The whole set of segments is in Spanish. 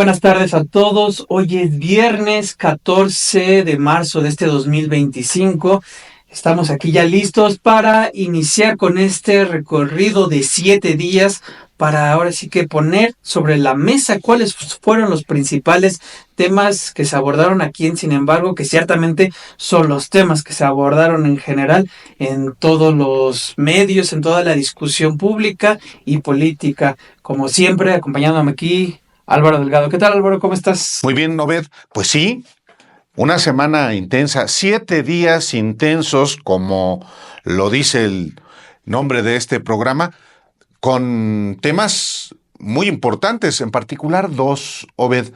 Buenas tardes a todos. Hoy es viernes 14 de marzo de este 2025. Estamos aquí ya listos para iniciar con este recorrido de 7 días para ahora sí que poner sobre la mesa cuáles fueron los principales temas que se abordaron aquí en Sin embargo, que ciertamente son los temas que se abordaron en general en todos los medios, en toda la discusión pública y política. Como siempre, acompañándome aquí, Álvaro Delgado. ¿Qué tal, Álvaro? ¿Cómo estás? Muy bien, Obed. Pues sí, una semana intensa, 7 días intensos, como lo dice el nombre de este programa, con temas muy importantes, en particular dos, Obed.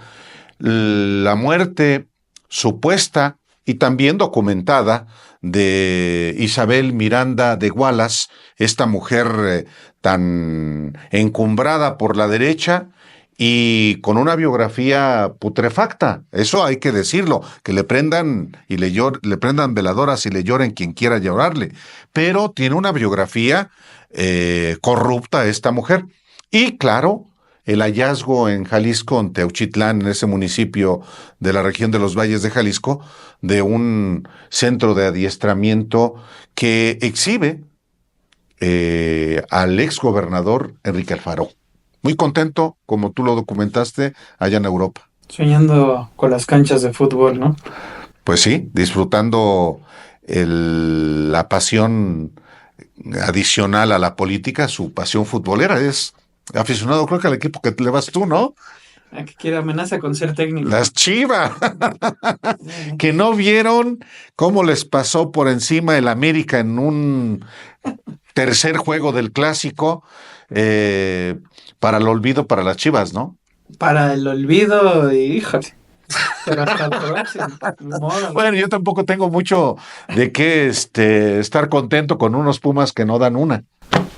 La muerte supuesta y también documentada de Isabel Miranda de Wallace, esta mujer tan encumbrada por la derecha, y con una biografía putrefacta, eso hay que decirlo, que le prendan y le prendan veladoras y le lloren quien quiera llorarle, pero tiene una biografía corrupta esta mujer. Y claro, el hallazgo en Jalisco, en Teuchitlán, en ese municipio de la región de los Valles de Jalisco, de un centro de adiestramiento que exhibe al exgobernador Enrique Alfaro. Muy contento, como tú lo documentaste, allá en Europa. Soñando con las canchas de fútbol, ¿no? Pues sí, disfrutando la pasión adicional a la política, su pasión futbolera. Es aficionado, creo que al equipo que le vas tú, ¿no? Que quiere amenaza con ser técnico. Las Chivas, que no vieron cómo les pasó por encima el América en un tercer juego del Clásico, para el olvido para las Chivas, ¿no? Para el olvido, híjole. Pero hasta el próximo. Bueno, yo tampoco tengo mucho de qué estar contento con unos Pumas que no dan una.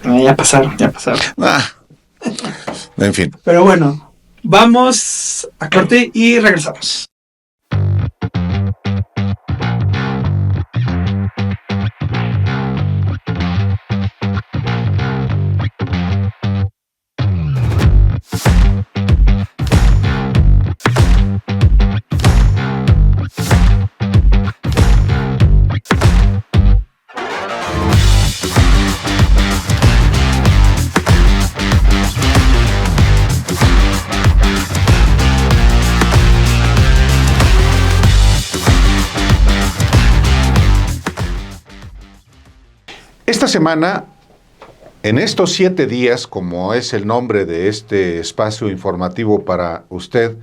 Ya pasaron. En fin. Pero bueno, vamos a corte y regresamos. Esta semana, en estos 7 días, como es el nombre de este espacio informativo para usted,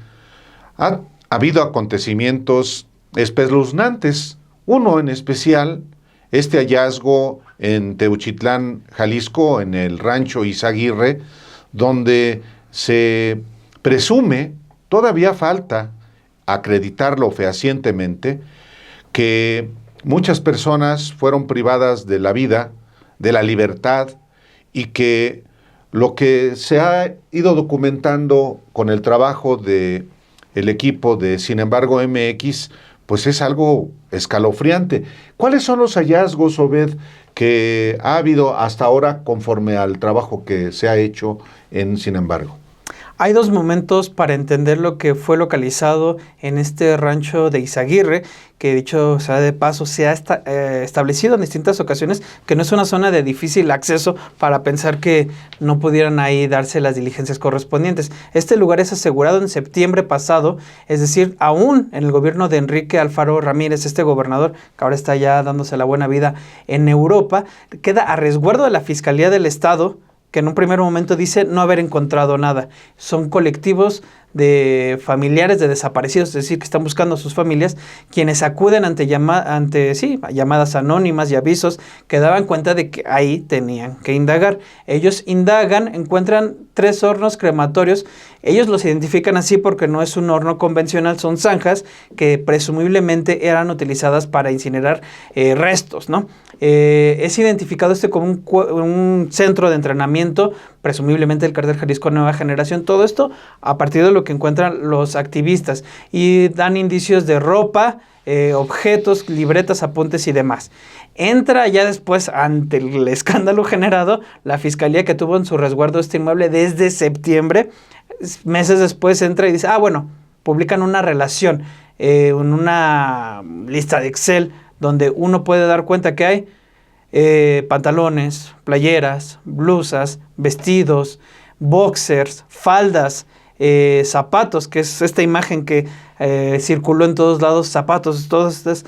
ha habido acontecimientos espeluznantes. Uno en especial, este hallazgo en Teuchitlán, Jalisco, en el rancho Izaguirre, donde se presume, todavía falta acreditarlo fehacientemente, que muchas personas fueron privadas de la vida, de la libertad, y que lo que se ha ido documentando con el trabajo de el equipo de Sin embargo MX, pues es algo escalofriante. ¿Cuáles son los hallazgos, Obed, que ha habido hasta ahora conforme al trabajo que se ha hecho en Sin embargo? Hay dos momentos para entender lo que fue localizado en este rancho de Izaguirre, que dicho sea de paso, se ha establecido en distintas ocasiones que no es una zona de difícil acceso para pensar que no pudieran ahí darse las diligencias correspondientes. Este lugar es asegurado en septiembre pasado, es decir, aún en el gobierno de Enrique Alfaro Ramírez, este gobernador que ahora está ya dándose la buena vida en Europa, queda a resguardo de la Fiscalía del Estado, que en un primer momento dice no haber encontrado nada. Son colectivos de familiares de desaparecidos, es decir, que están buscando a sus familias, quienes acuden ante llamadas anónimas y avisos que daban cuenta de que ahí tenían que indagar. Ellos indagan, encuentran 3 hornos crematorios. Ellos los identifican así porque no es un horno convencional, son zanjas que presumiblemente eran utilizadas para incinerar restos, ¿no? Es identificado como un centro de entrenamiento, presumiblemente el Cártel Jalisco Nueva Generación. Todo esto a partir de lo que encuentran los activistas, y dan indicios de ropa, objetos, libretas, apuntes y demás. Entra ya después, ante el escándalo generado, la fiscalía, que tuvo en su resguardo este inmueble desde septiembre, meses después entra y dice, bueno, publican una relación en una lista de Excel donde uno puede dar cuenta que hay pantalones, playeras, blusas, vestidos, boxers, faldas, zapatos, que es esta imagen que circuló en todos lados, zapatos, todos estos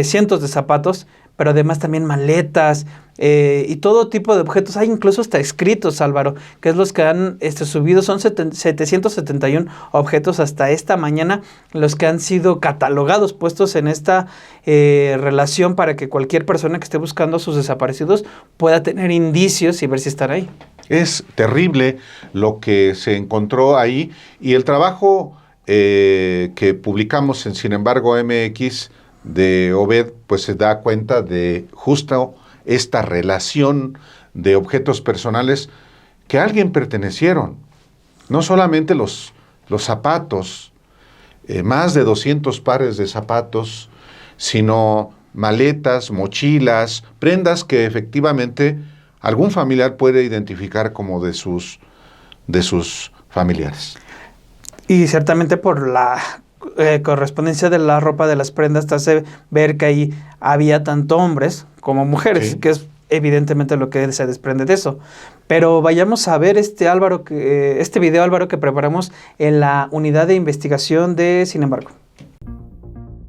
cientos de zapatos, pero además también maletas y todo tipo de objetos. Hay incluso hasta escritos, Álvaro, que es los que han subido. Son 771 objetos hasta esta mañana los que han sido catalogados, puestos en esta relación para que cualquier persona que esté buscando a sus desaparecidos pueda tener indicios y ver si están ahí. Es terrible lo que se encontró ahí y el trabajo que publicamos en Sin embargo MX de Obed, pues se da cuenta de justo esta relación de objetos personales que a alguien pertenecieron. No solamente los zapatos, más de 200 pares de zapatos, sino maletas, mochilas, prendas que efectivamente algún familiar puede identificar como de sus familiares. Y ciertamente por la correspondencia de la ropa, de las prendas, te hace ver que ahí había tanto hombres como mujeres, sí, que es evidentemente lo que se desprende de eso. Pero vayamos a ver este video, Álvaro, que preparamos en la unidad de investigación de Sin embargo.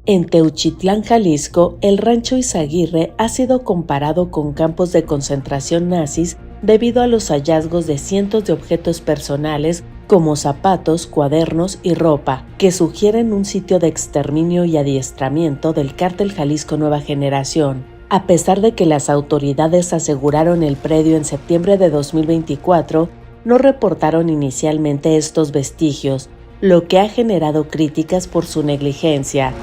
En Teuchitlán, Jalisco, el rancho Izaguirre ha sido comparado con campos de concentración nazis debido a los hallazgos de cientos de objetos personales como zapatos, cuadernos y ropa, que sugieren un sitio de exterminio y adiestramiento del Cártel Jalisco Nueva Generación. A pesar de que las autoridades aseguraron el predio en septiembre de 2024, no reportaron inicialmente estos vestigios, lo que ha generado críticas por su negligencia.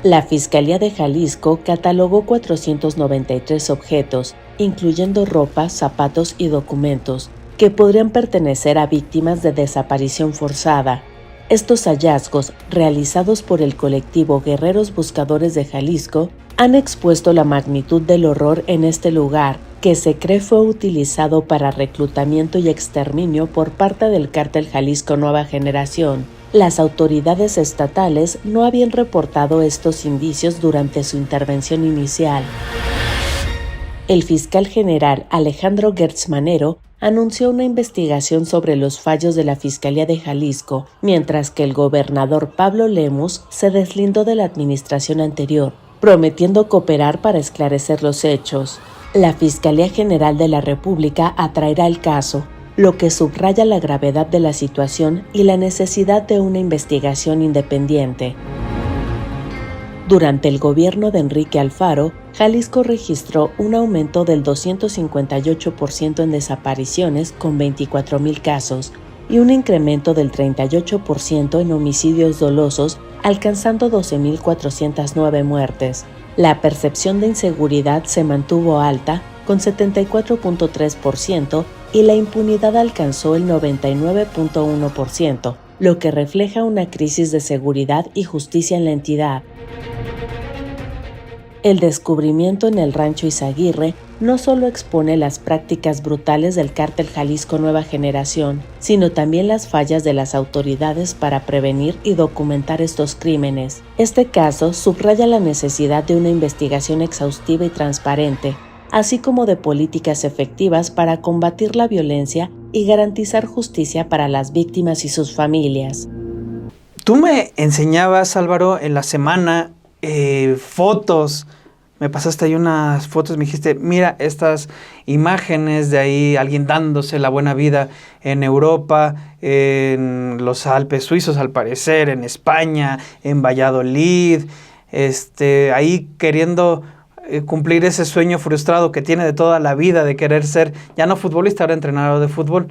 La Fiscalía de Jalisco catalogó 493 objetos, incluyendo ropa, zapatos y documentos, que podrían pertenecer a víctimas de desaparición forzada. Estos hallazgos, realizados por el colectivo Guerreros Buscadores de Jalisco, han expuesto la magnitud del horror en este lugar, que se cree fue utilizado para reclutamiento y exterminio por parte del Cártel Jalisco Nueva Generación. Las autoridades estatales no habían reportado estos indicios durante su intervención inicial. El fiscal general Alejandro Gertz Manero anunció una investigación sobre los fallos de la Fiscalía de Jalisco, mientras que el gobernador Pablo Lemus se deslindó de la administración anterior, prometiendo cooperar para esclarecer los hechos. La Fiscalía General de la República atraerá el caso, lo que subraya la gravedad de la situación y la necesidad de una investigación independiente. Durante el gobierno de Enrique Alfaro, Jalisco registró un aumento del 258% en desapariciones con 24,000 casos y un incremento del 38% en homicidios dolosos, alcanzando 12,409 muertes. La percepción de inseguridad se mantuvo alta, con 74,3%, y la impunidad alcanzó el 99,1%, lo que refleja una crisis de seguridad y justicia en la entidad. El descubrimiento en el rancho Izaguirre no solo expone las prácticas brutales del Cártel Jalisco Nueva Generación, sino también las fallas de las autoridades para prevenir y documentar estos crímenes. Este caso subraya la necesidad de una investigación exhaustiva y transparente, así como de políticas efectivas para combatir la violencia y garantizar justicia para las víctimas y sus familias. Tú me enseñabas, Álvaro, en la semana fotos, me pasaste ahí unas fotos, me dijiste, mira estas imágenes de ahí, alguien dándose la buena vida en Europa, en los Alpes suizos al parecer, en España, en Valladolid, ahí queriendo cumplir ese sueño frustrado que tiene de toda la vida de querer ser, ya no futbolista, ahora entrenador de fútbol.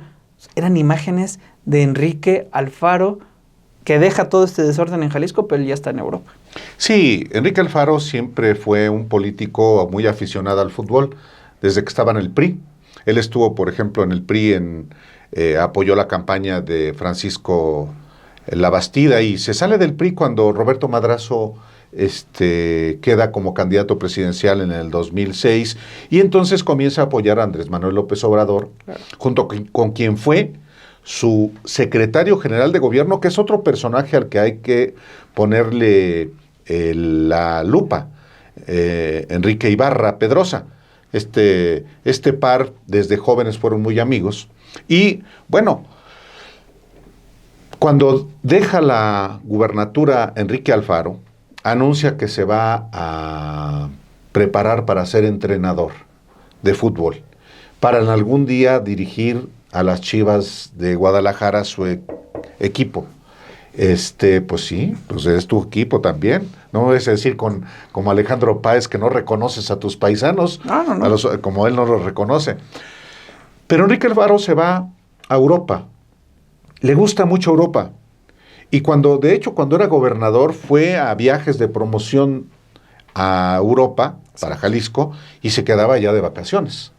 Eran imágenes de Enrique Alfaro, que deja todo este desorden en Jalisco, pero él ya está en Europa. Sí, Enrique Alfaro siempre fue un político muy aficionado al fútbol, desde que estaba en el PRI. Él estuvo, por ejemplo, en el PRI, apoyó la campaña de Francisco Labastida y se sale del PRI cuando Roberto Madrazo queda como candidato presidencial en el 2006 y entonces comienza a apoyar a Andrés Manuel López Obrador, claro, junto con quien fue su secretario general de gobierno, que es otro personaje al que hay que ponerle la lupa, Enrique Ibarra Pedrosa. Este par desde jóvenes fueron muy amigos. Y bueno, cuando deja la gubernatura Enrique Alfaro, anuncia que se va a preparar para ser entrenador de fútbol, para en algún día dirigir a las Chivas de Guadalajara, su equipo. Pues sí, pues es tu equipo también. No es decir como Alejandro Páez, que no reconoces a tus paisanos, No. como él no los reconoce. Pero Enrique Alfaro se va a Europa. Le gusta mucho Europa. Y cuando era gobernador, fue a viajes de promoción a Europa, para Jalisco, y se quedaba ya de vacaciones.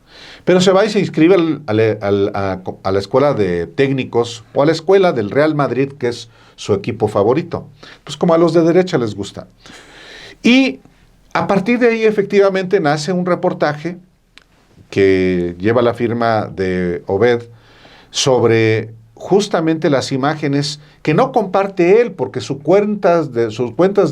Pero se va y se inscribe a la escuela de técnicos, o a la escuela del Real Madrid, que es su equipo favorito. Pues como a los de derecha les gusta. Y a partir de ahí, efectivamente, nace un reportaje que lleva la firma de Obed sobre justamente las imágenes que no comparte él, porque sus cuentas de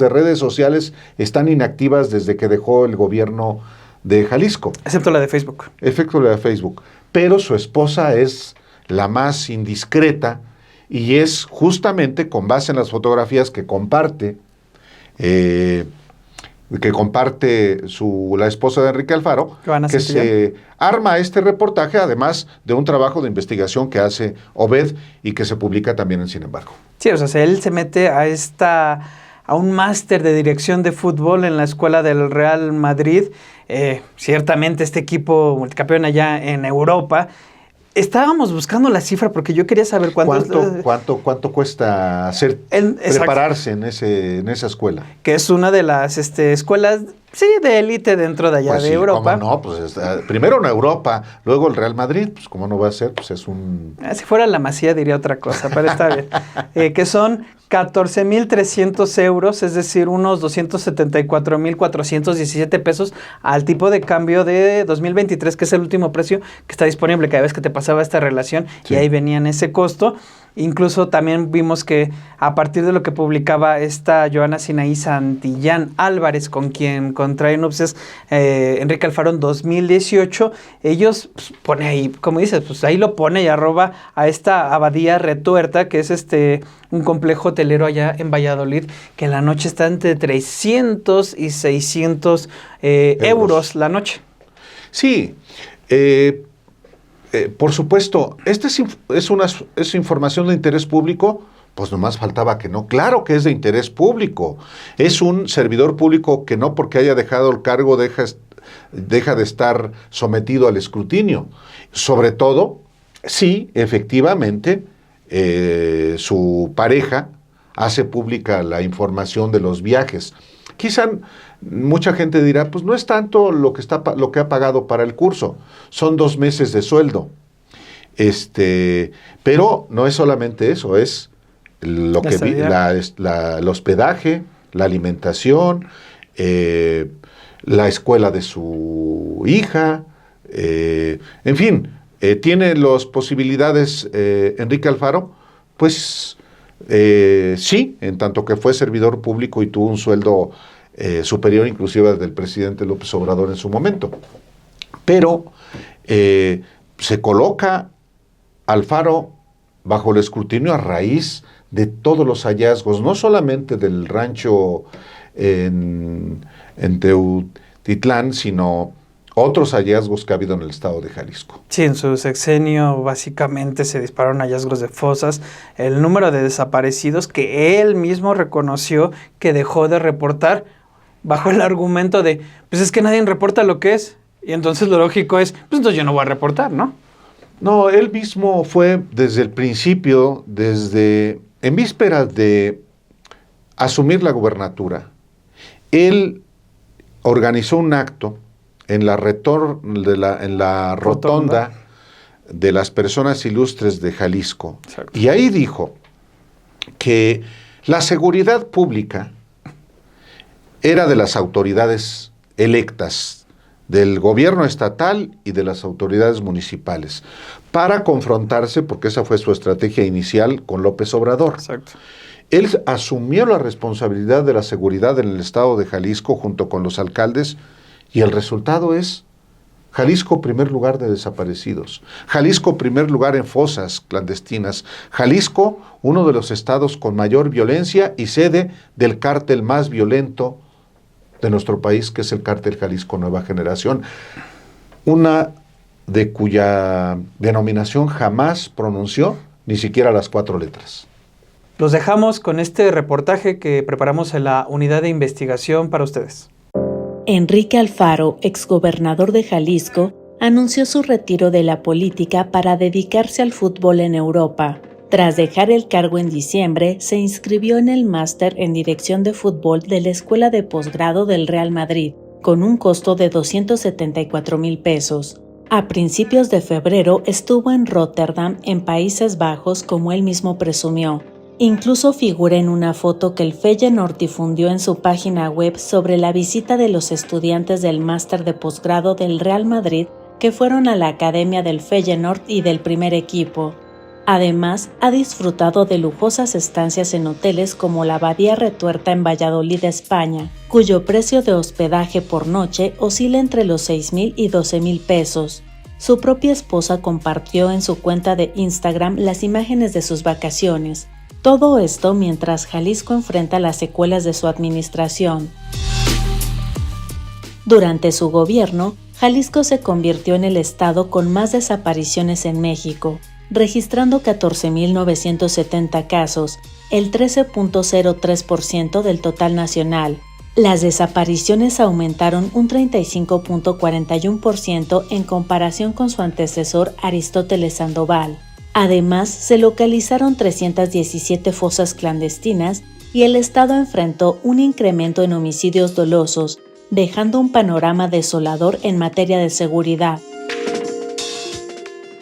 redes sociales están inactivas desde que dejó el gobierno de Jalisco. Excepto la de Facebook. Excepto la de Facebook. Pero su esposa es la más indiscreta y es justamente con base en las fotografías que comparte la esposa de Enrique Alfaro, que se arma este reportaje, además de un trabajo de investigación que hace Obed y que se publica también en Sin embargo. Sí, o sea, él se mete a un máster de dirección de fútbol en la escuela del Real Madrid. Ciertamente este equipo multicampeón allá en Europa. Estábamos buscando la cifra porque yo quería saber cuánto cuesta prepararse en esa escuela. Que es una de las escuelas, sí, de élite dentro de allá pues de sí, Europa. ¿cómo no? Pues primero en Europa, luego el Real Madrid, pues cómo no va a ser, pues es un... Si fuera la Masía diría otra cosa, pero está bien. Que son 14,300 euros, es decir, unos 274,417 pesos al tipo de cambio de 2023, que es el último precio que está disponible cada vez que te pasaba esta relación, sí. Y ahí venía en ese costo. Incluso también vimos que a partir de lo que publicaba esta Joana Sinaí Santillán Álvarez, con quien contrae nupcias Enrique Alfaro en 2018, ellos pone ahí, como dices, pues ahí lo pone y arroba a esta Abadía Retuerta, que es un complejo hotelero allá en Valladolid, que en la noche está entre 300 y 600 euros la noche. Sí, por supuesto, es información de interés público, pues nomás faltaba que no. Claro que es de interés público. Es un servidor público que no porque haya dejado el cargo deja de estar sometido al escrutinio. Sobre todo, si efectivamente su pareja hace pública la información de los viajes. Quizá mucha gente dirá, pues no es tanto lo que ha pagado para el curso, son 2 meses de sueldo. Pero no es solamente eso, es el hospedaje, la alimentación, la escuela de su hija, en fin, tiene las posibilidades Enrique Alfaro, pues sí, en tanto que fue servidor público y tuvo un sueldo superior inclusive al del presidente López Obrador en su momento. Pero se coloca Alfaro bajo el escrutinio a raíz de todos los hallazgos, no solamente del rancho en Teutitlán, sino otros hallazgos que ha habido en el estado de Jalisco. Sí, en su sexenio básicamente se dispararon hallazgos de fosas, el número de desaparecidos que él mismo reconoció que dejó de reportar bajo el argumento de, pues es que nadie reporta lo que es, y entonces lo lógico es, pues entonces yo no voy a reportar, ¿no? No, él mismo fue desde el principio, en vísperas de asumir la gubernatura, él organizó un acto en la rotonda de las personas ilustres de Jalisco. Exacto. Y ahí dijo que la seguridad pública era de las autoridades electas del gobierno estatal y de las autoridades municipales para confrontarse, porque esa fue su estrategia inicial con López Obrador. Exacto. Él asumió la responsabilidad de la seguridad en el estado de Jalisco junto con los alcaldes y el resultado es Jalisco primer lugar de desaparecidos, Jalisco primer lugar en fosas clandestinas, Jalisco uno de los estados con mayor violencia y sede del cártel más violento de nuestro país, que es el cártel Jalisco Nueva Generación, una de cuya denominación jamás pronunció ni siquiera las 4 letras. Los dejamos con este reportaje que preparamos en la unidad de investigación para ustedes. Enrique Alfaro, exgobernador de Jalisco, anunció su retiro de la política para dedicarse al fútbol en Europa. Tras dejar el cargo en diciembre, se inscribió en el máster en Dirección de Fútbol de la Escuela de Posgrado del Real Madrid, con un costo de 274,000 pesos. A principios de febrero estuvo en Rotterdam, en Países Bajos, como él mismo presumió. Incluso figura en una foto que el Feyenoord difundió en su página web sobre la visita de los estudiantes del máster de posgrado del Real Madrid que fueron a la academia del Feyenoord y del primer equipo. Además, ha disfrutado de lujosas estancias en hoteles como la Abadía Retuerta en Valladolid, España, cuyo precio de hospedaje por noche oscila entre los 6,000 y 12,000 pesos. Su propia esposa compartió en su cuenta de Instagram las imágenes de sus vacaciones. Todo esto mientras Jalisco enfrenta las secuelas de su administración. Durante su gobierno, Jalisco se convirtió en el estado con más desapariciones en México, registrando 14,970 casos, el 13.03% del total nacional. Las desapariciones aumentaron un 35.41% en comparación con su antecesor Aristóteles Sandoval. Además, se localizaron 317 fosas clandestinas y el Estado enfrentó un incremento en homicidios dolosos, dejando un panorama desolador en materia de seguridad.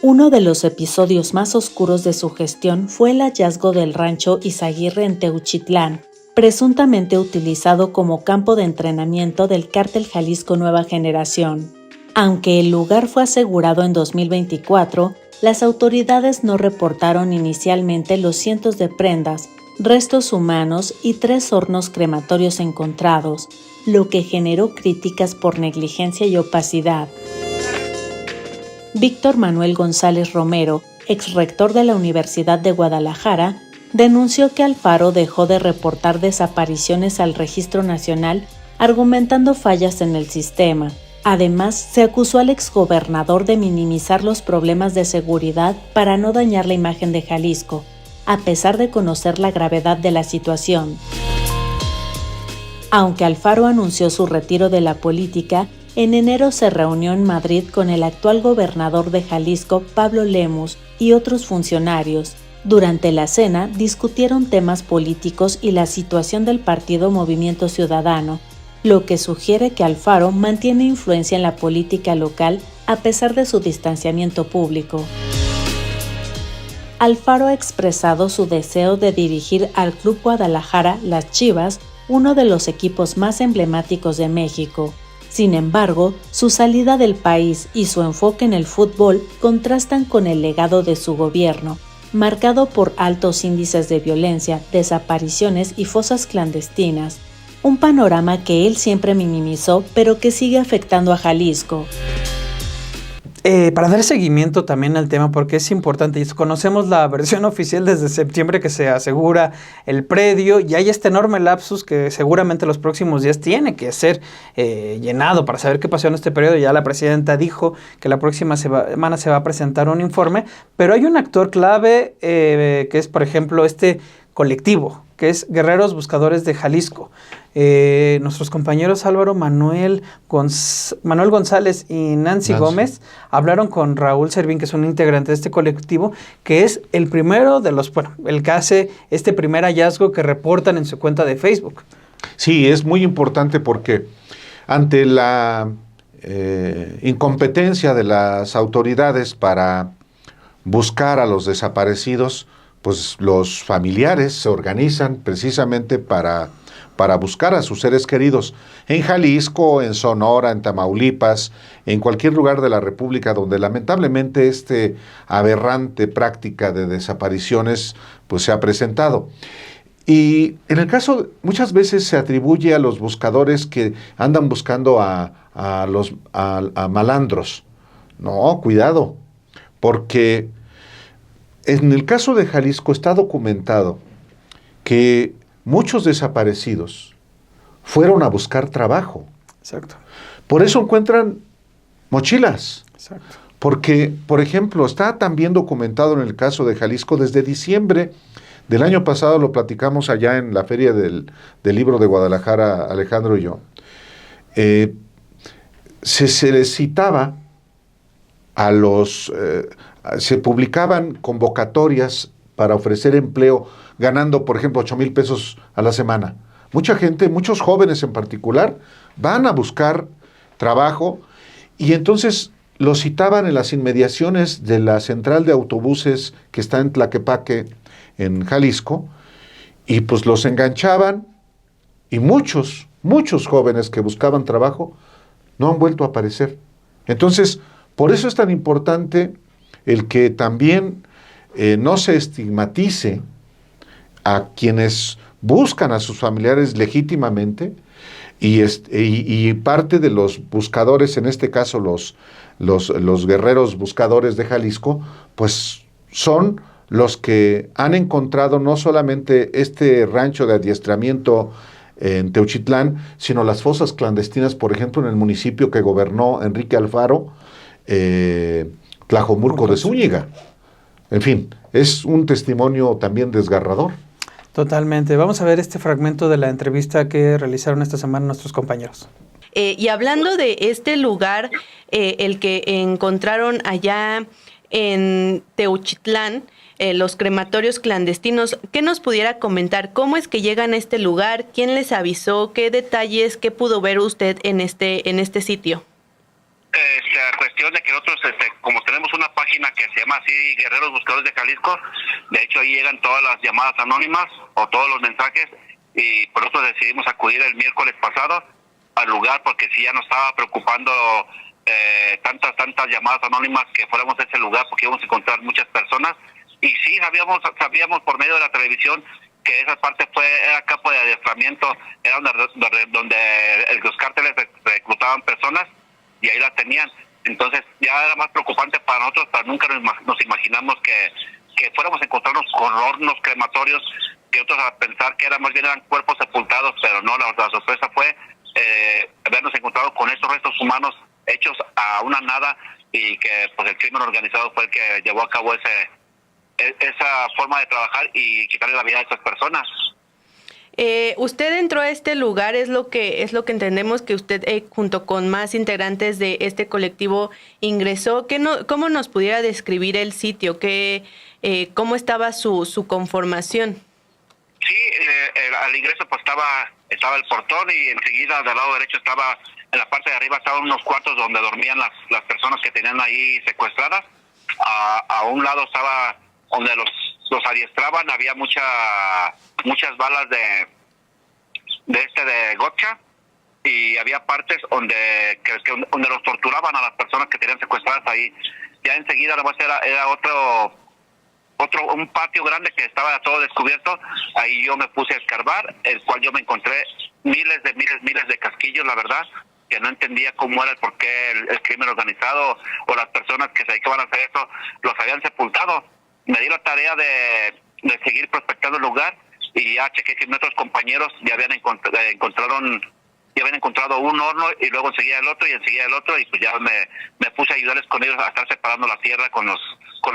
Uno de los episodios más oscuros de su gestión fue el hallazgo del rancho Izaguirre en Teuchitlán, presuntamente utilizado como campo de entrenamiento del cártel Jalisco Nueva Generación. Aunque el lugar fue asegurado en 2024, las autoridades no reportaron inicialmente los cientos de prendas, restos humanos y 3 hornos crematorios encontrados, lo que generó críticas por negligencia y opacidad. Víctor Manuel González Romero, exrector de la Universidad de Guadalajara, denunció que Alfaro dejó de reportar desapariciones al Registro Nacional argumentando fallas en el sistema. Además, se acusó al exgobernador de minimizar los problemas de seguridad para no dañar la imagen de Jalisco, a pesar de conocer la gravedad de la situación. Aunque Alfaro anunció su retiro de la política, en enero se reunió en Madrid con el actual gobernador de Jalisco, Pablo Lemus, y otros funcionarios. Durante la cena discutieron temas políticos y la situación del partido Movimiento Ciudadano, lo que sugiere que Alfaro mantiene influencia en la política local a pesar de su distanciamiento público. Alfaro ha expresado su deseo de dirigir al Club Guadalajara, las Chivas, uno de los equipos más emblemáticos de México. Sin embargo, su salida del país y su enfoque en el fútbol contrastan con el legado de su gobierno, marcado por altos índices de violencia, desapariciones y fosas clandestinas, un panorama que él siempre minimizó, pero que sigue afectando a Jalisco. Para dar seguimiento también al tema, porque es importante, conocemos la versión oficial desde septiembre que se asegura el predio y hay este enorme lapsus que seguramente los próximos días tiene que ser llenado para saber qué pasó en este periodo. Ya la presidenta dijo que la próxima semana se va a presentar un informe, pero hay un actor clave que es, por ejemplo, este colectivo, que es Guerreros Buscadores de Jalisco. Nuestros compañeros Manuel González y Nancy Gómez hablaron con Raúl Servín, que es un integrante de este colectivo, que es el primero de los, el que hace este primer hallazgo que reportan en su cuenta de Facebook. Sí, es muy importante porque ante la incompetencia de las autoridades para buscar a los desaparecidos, pues los familiares se organizan precisamente para para buscar a sus seres queridos en Jalisco, en Sonora, en Tamaulipas, en cualquier lugar de la República donde lamentablemente aberrante práctica de desapariciones pues se ha presentado. Y en el caso, muchas veces se atribuye a los buscadores que andan buscando a malandros. No, cuidado, porque en el caso de Jalisco está documentado que muchos desaparecidos fueron a buscar trabajo. Exacto. Por eso encuentran mochilas. Exacto. Porque, por ejemplo, está también documentado en el caso de Jalisco desde diciembre del año pasado, lo platicamos allá en la Feria del Libro de Guadalajara, Alejandro y yo. Se les citaba se publicaban convocatorias para ofrecer empleo ganando, por ejemplo, 8,000 pesos a la semana. Mucha gente, muchos jóvenes en particular, van a buscar trabajo y entonces los citaban en las inmediaciones de la central de autobuses que está en Tlaquepaque, en Jalisco, y pues los enganchaban y muchos jóvenes que buscaban trabajo no han vuelto a aparecer. Entonces, por eso es tan importante el que también no se estigmatice a quienes buscan a sus familiares legítimamente y parte de los buscadores, en este caso los guerreros buscadores de Jalisco, pues son los que han encontrado no solamente este rancho de adiestramiento en Teuchitlán, sino las fosas clandestinas, por ejemplo, en el municipio que gobernó Enrique Alfaro, Tlajomulco de Zúñiga. En fin, es un testimonio también desgarrador. Totalmente. Vamos a ver este fragmento de la entrevista que realizaron esta semana nuestros compañeros. Y hablando de este lugar, el que encontraron allá en Teuchitlán, los crematorios clandestinos, ¿qué nos pudiera comentar? ¿Cómo es que llegan a este lugar? ¿Quién les avisó? ¿Qué detalles? ¿Qué pudo ver usted en este sitio? Cuestión de que nosotros, como tenemos una página que se llama así Guerreros Buscadores de Jalisco, de hecho ahí llegan todas las llamadas anónimas o todos los mensajes, y por eso decidimos acudir el miércoles pasado al lugar, porque sí ya nos estaba preocupando tantas llamadas anónimas que fuéramos a ese lugar, porque íbamos a encontrar muchas personas. Y sí, sabíamos por medio de la televisión que esa parte era campo de adiestramiento, era donde los cárteles reclutaban personas y ahí las tenían. Entonces ya era más preocupante para nosotros, pero nunca nos imaginamos que fuéramos a encontrarnos con hornos crematorios, que otros a pensar que más bien eran cuerpos sepultados, pero no, la sorpresa fue habernos encontrado con estos restos humanos hechos a una nada, y que pues el crimen organizado fue el que llevó a cabo esa forma de trabajar y quitarle la vida a esas personas. Usted entró a este lugar, es lo que entendemos que usted junto con más integrantes de este colectivo ingresó. ¿Cómo nos pudiera describir el sitio? ¿Cómo estaba su conformación? Sí, al ingreso pues estaba el portón, y enseguida del lado derecho en la parte de arriba estaban unos cuartos donde dormían las personas que tenían ahí secuestradas. A un lado estaba donde los adiestraban, había muchas balas de gotcha, y había partes donde los torturaban a las personas que tenían secuestradas ahí. Ya enseguida nomás era un patio grande que estaba todo descubierto. Ahí yo me puse a escarbar, el cual yo me encontré miles de casquillos, la verdad, que no entendía cómo era el por qué el crimen organizado o las personas que se dedicaban a hacer eso los habían sepultado. Me di la tarea de seguir prospectando el lugar, y ya chequé que nuestros compañeros ya habían encontrado un horno, y luego enseguida el otro, y pues ya me puse a ayudarles con ellos a estar separando la tierra con los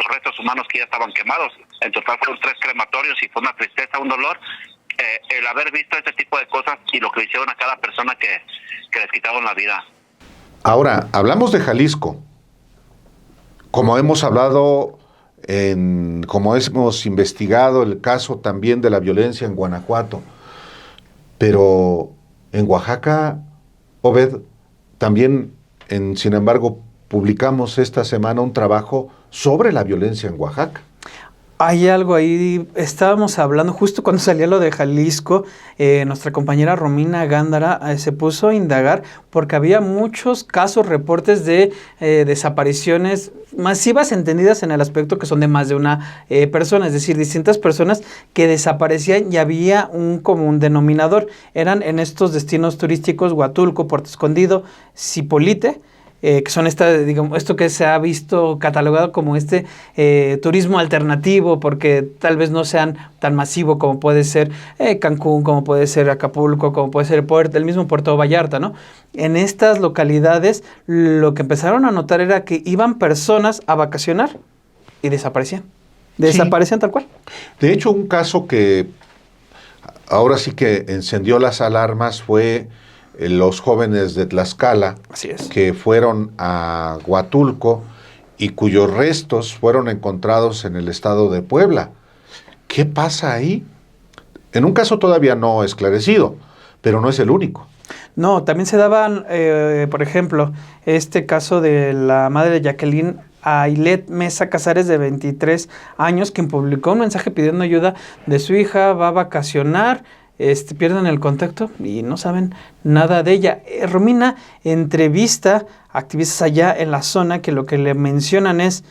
restos humanos que ya estaban quemados. En total fueron 3 crematorios, y fue una tristeza, un dolor, el haber visto este tipo de cosas y lo que le hicieron a cada persona que les quitaron la vida. Ahora, hablamos de Jalisco, como hemos hablado, como hemos investigado el caso también de la violencia en Guanajuato, pero en Oaxaca, Obed, también, sin embargo, publicamos esta semana un trabajo sobre la violencia en Oaxaca. Hay algo ahí, estábamos hablando justo cuando salía lo de Jalisco, nuestra compañera Romina Gándara se puso a indagar porque había muchos casos, reportes de desapariciones masivas entendidas en el aspecto que son de más de una persona, es decir, distintas personas que desaparecían y había un común denominador. Eran en estos destinos turísticos Huatulco, Puerto Escondido, Zipolite, que son digamos, esto que se ha visto catalogado como turismo alternativo, porque tal vez no sean tan masivo como puede ser Cancún, como puede ser Acapulco, como puede ser el mismo Puerto Vallarta, ¿no? En estas localidades lo que empezaron a notar era que iban personas a vacacionar y desaparecían. Desaparecían tal cual. De hecho, un caso que ahora sí que encendió las alarmas fue los jóvenes de Tlaxcala, Así es, que fueron a Huatulco y cuyos restos fueron encontrados en el estado de Puebla. ¿Qué pasa ahí? En un caso todavía no esclarecido, pero no es el único. No, también se daban, por ejemplo, este caso de la madre de Jacqueline Ailet Mesa Casares, de 23 años, quien publicó un mensaje pidiendo ayuda de su hija, va a vacacionar, pierden el contacto y no saben nada de ella. Romina entrevista a activistas allá en la zona que lo que le mencionan es: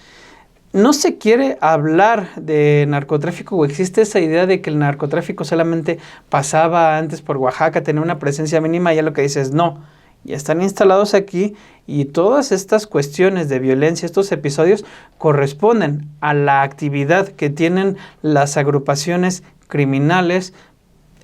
no se quiere hablar de narcotráfico, o existe esa idea de que el narcotráfico solamente pasaba antes por Oaxaca, tenía una presencia mínima, y ya lo que dices, no, ya están instalados aquí y todas estas cuestiones de violencia, estos episodios corresponden a la actividad que tienen las agrupaciones criminales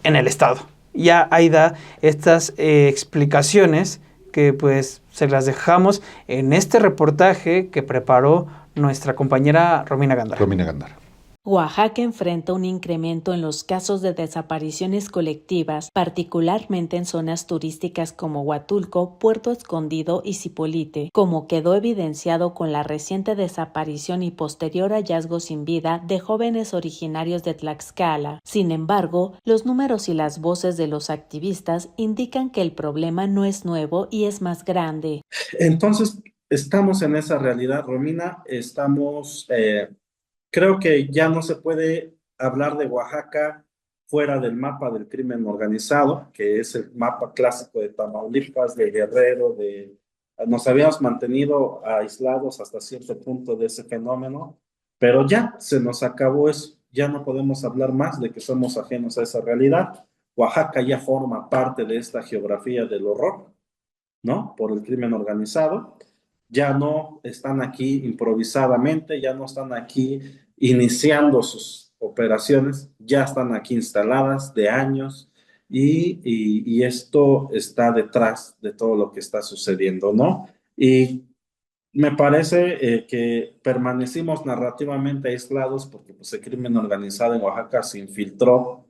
en el estado. Ya ahí da estas explicaciones que pues se las dejamos en este reportaje que preparó nuestra compañera Romina Gándara. Romina Gándara. Oaxaca enfrenta un incremento en los casos de desapariciones colectivas, particularmente en zonas turísticas como Huatulco, Puerto Escondido y Zipolite, como quedó evidenciado con la reciente desaparición y posterior hallazgo sin vida de jóvenes originarios de Tlaxcala. Sin embargo, los números y las voces de los activistas indican que el problema no es nuevo y es más grande. Entonces, estamos en esa realidad, Romina, creo que ya no se puede hablar de Oaxaca fuera del mapa del crimen organizado, que es el mapa clásico de Tamaulipas, de Guerrero, nos habíamos mantenido aislados hasta cierto punto de ese fenómeno, pero ya se nos acabó eso, ya no podemos hablar más de que somos ajenos a esa realidad. Oaxaca ya forma parte de esta geografía del horror, ¿no? Por el crimen organizado. Ya no están aquí improvisadamente, ya no están aquí iniciando sus operaciones, ya están aquí instaladas de años y esto está detrás de todo lo que está sucediendo, ¿no? Y me parece que permanecimos narrativamente aislados porque pues, el crimen organizado en Oaxaca se infiltró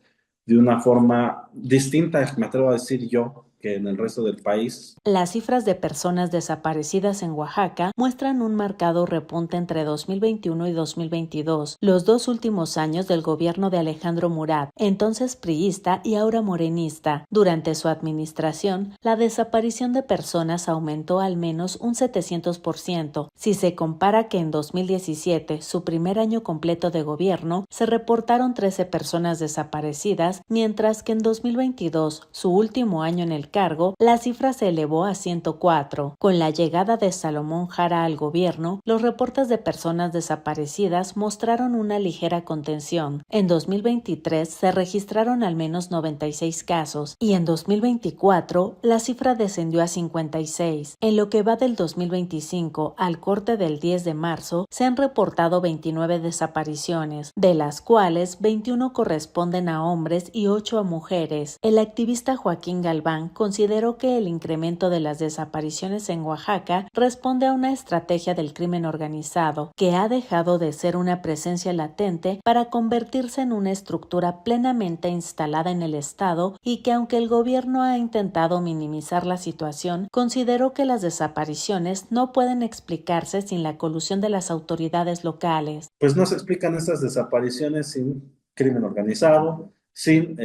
de una forma distinta, me atrevo a decir yo, que en el resto del país. Las cifras de personas desaparecidas en Oaxaca muestran un marcado repunte entre 2021 y 2022, los dos últimos años del gobierno de Alejandro Murat, entonces priista y ahora morenista. Durante su administración, la desaparición de personas aumentó al menos un 700%, si se compara que en 2017, su primer año completo de gobierno, se reportaron 13 personas desaparecidas, mientras que en 2022, su último año en el cargo, la cifra se elevó a 104. Con la llegada de Salomón Jara al gobierno, los reportes de personas desaparecidas mostraron una ligera contención. En 2023 se registraron al menos 96 casos y en 2024 la cifra descendió a 56. En lo que va del 2025 al corte del 10 de marzo, se han reportado 29 desapariciones, de las cuales 21 corresponden a hombres y 8 a mujeres. El activista Joaquín Galván consideró que el incremento de las desapariciones en Oaxaca responde a una estrategia del crimen organizado que ha dejado de ser una presencia latente para convertirse en una estructura plenamente instalada en el estado y que aunque el gobierno ha intentado minimizar la situación, consideró que las desapariciones no pueden explicarse sin la colusión de las autoridades locales. Pues no se explican estas desapariciones sin crimen organizado, sin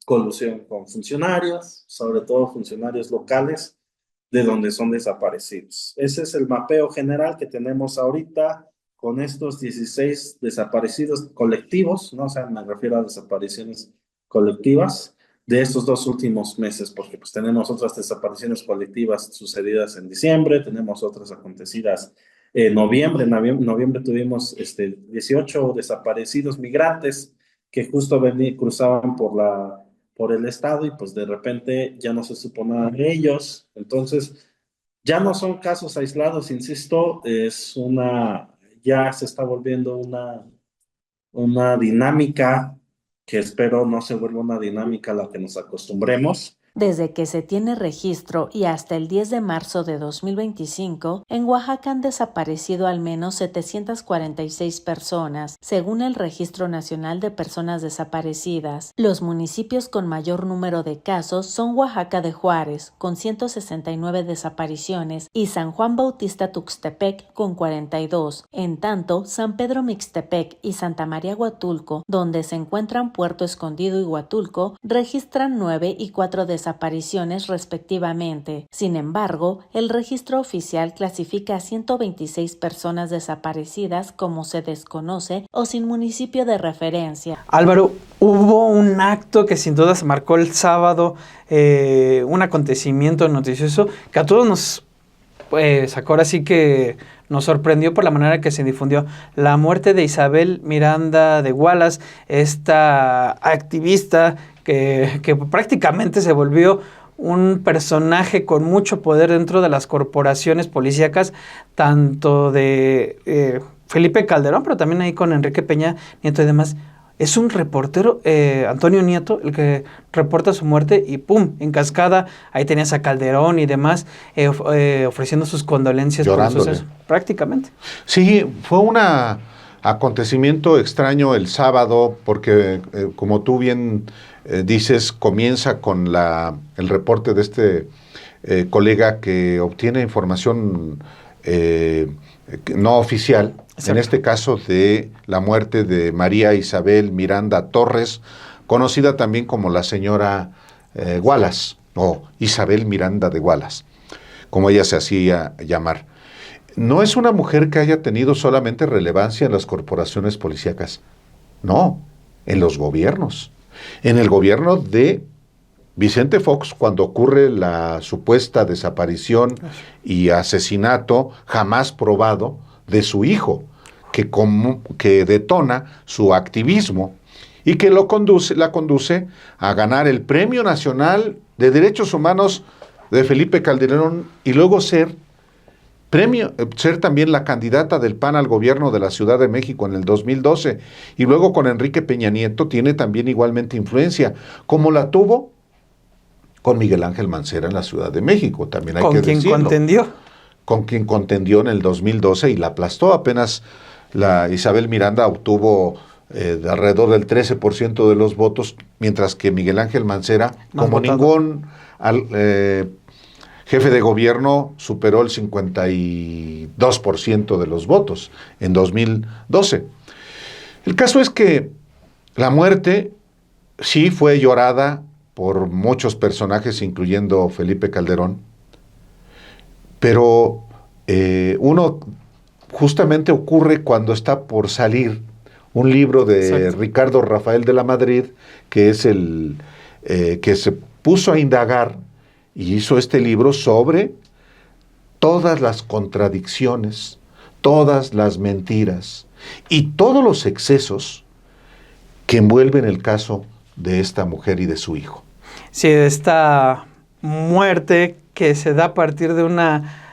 colusión con funcionarios, sobre todo funcionarios locales de donde son desaparecidos. Ese es el mapeo general que tenemos ahorita con estos 16 desaparecidos colectivos, ¿no? O sea, me refiero a desapariciones colectivas de estos 2 últimos meses, porque pues tenemos otras desapariciones colectivas sucedidas en diciembre, tenemos otras acontecidas en noviembre. En noviembre tuvimos 18 desaparecidos migrantes que justo cruzaban por el estado y pues de repente ya no se supo nada de ellos. Entonces, ya no son casos aislados, insisto, ya se está volviendo una dinámica que espero no se vuelva una dinámica a la que nos acostumbremos. Desde que se tiene registro y hasta el 10 de marzo de 2025, en Oaxaca han desaparecido al menos 746 personas, según el Registro Nacional de Personas Desaparecidas. Los municipios con mayor número de casos son Oaxaca de Juárez, con 169 desapariciones, y San Juan Bautista Tuxtepec, con 42. En tanto, San Pedro Mixtepec y Santa María Huatulco, donde se encuentran Puerto Escondido y Huatulco, registran 9 y 4 desapariciones respectivamente. Sin embargo, el registro oficial clasifica a 126 personas desaparecidas como se desconoce o sin municipio de referencia. Álvaro, hubo un acto que sin duda se marcó el sábado, un acontecimiento noticioso que a todos nos sacó, ahora sí que nos sorprendió por la manera que se difundió la muerte de Isabel Miranda de Wallace, esta activista que prácticamente se volvió un personaje con mucho poder dentro de las corporaciones policíacas, tanto de Felipe Calderón, pero también ahí con Enrique Peña Nieto y demás. Es un reportero, Antonio Nieto, el que reporta su muerte y ¡pum!, en cascada, ahí tenías a Calderón y demás, ofreciendo sus condolencias. Llorándole. Por el suceso, prácticamente. Sí, fue un acontecimiento extraño el sábado, porque como tú bien dices, comienza con el reporte de este colega que obtiene información no oficial. Exacto. En este caso de la muerte de María Isabel Miranda Torres, conocida también como la señora Wallace, o Isabel Miranda de Wallace, como ella se hacía llamar. No es una mujer que haya tenido solamente relevancia en las corporaciones policíacas, no, en los gobiernos. En el gobierno de Vicente Fox, cuando ocurre la supuesta desaparición y asesinato jamás probado de su hijo, que detona su activismo y que la conduce a ganar el Premio Nacional de Derechos Humanos de Felipe Calderón y luego ser también la candidata del PAN al gobierno de la Ciudad de México en el 2012, y luego con Enrique Peña Nieto tiene también igualmente influencia, como la tuvo con Miguel Ángel Mancera en la Ciudad de México, también hay que decirlo. Con quien contendió en el 2012 y la aplastó. Apenas la Isabel Miranda obtuvo alrededor del 13% de los votos, mientras que Miguel Ángel Mancera, como ningún jefe de gobierno, superó el 52% de los votos en 2012. El caso es que la muerte sí fue llorada por muchos personajes, incluyendo Felipe Calderón, pero uno justamente ocurre cuando está por salir un libro de Exacto. Ricardo Rafael de la Madrid, que es el que se puso a indagar y hizo este libro sobre todas las contradicciones, todas las mentiras y todos los excesos que envuelven el caso de esta mujer y de su hijo. Sí, de esta muerte que se da a partir de una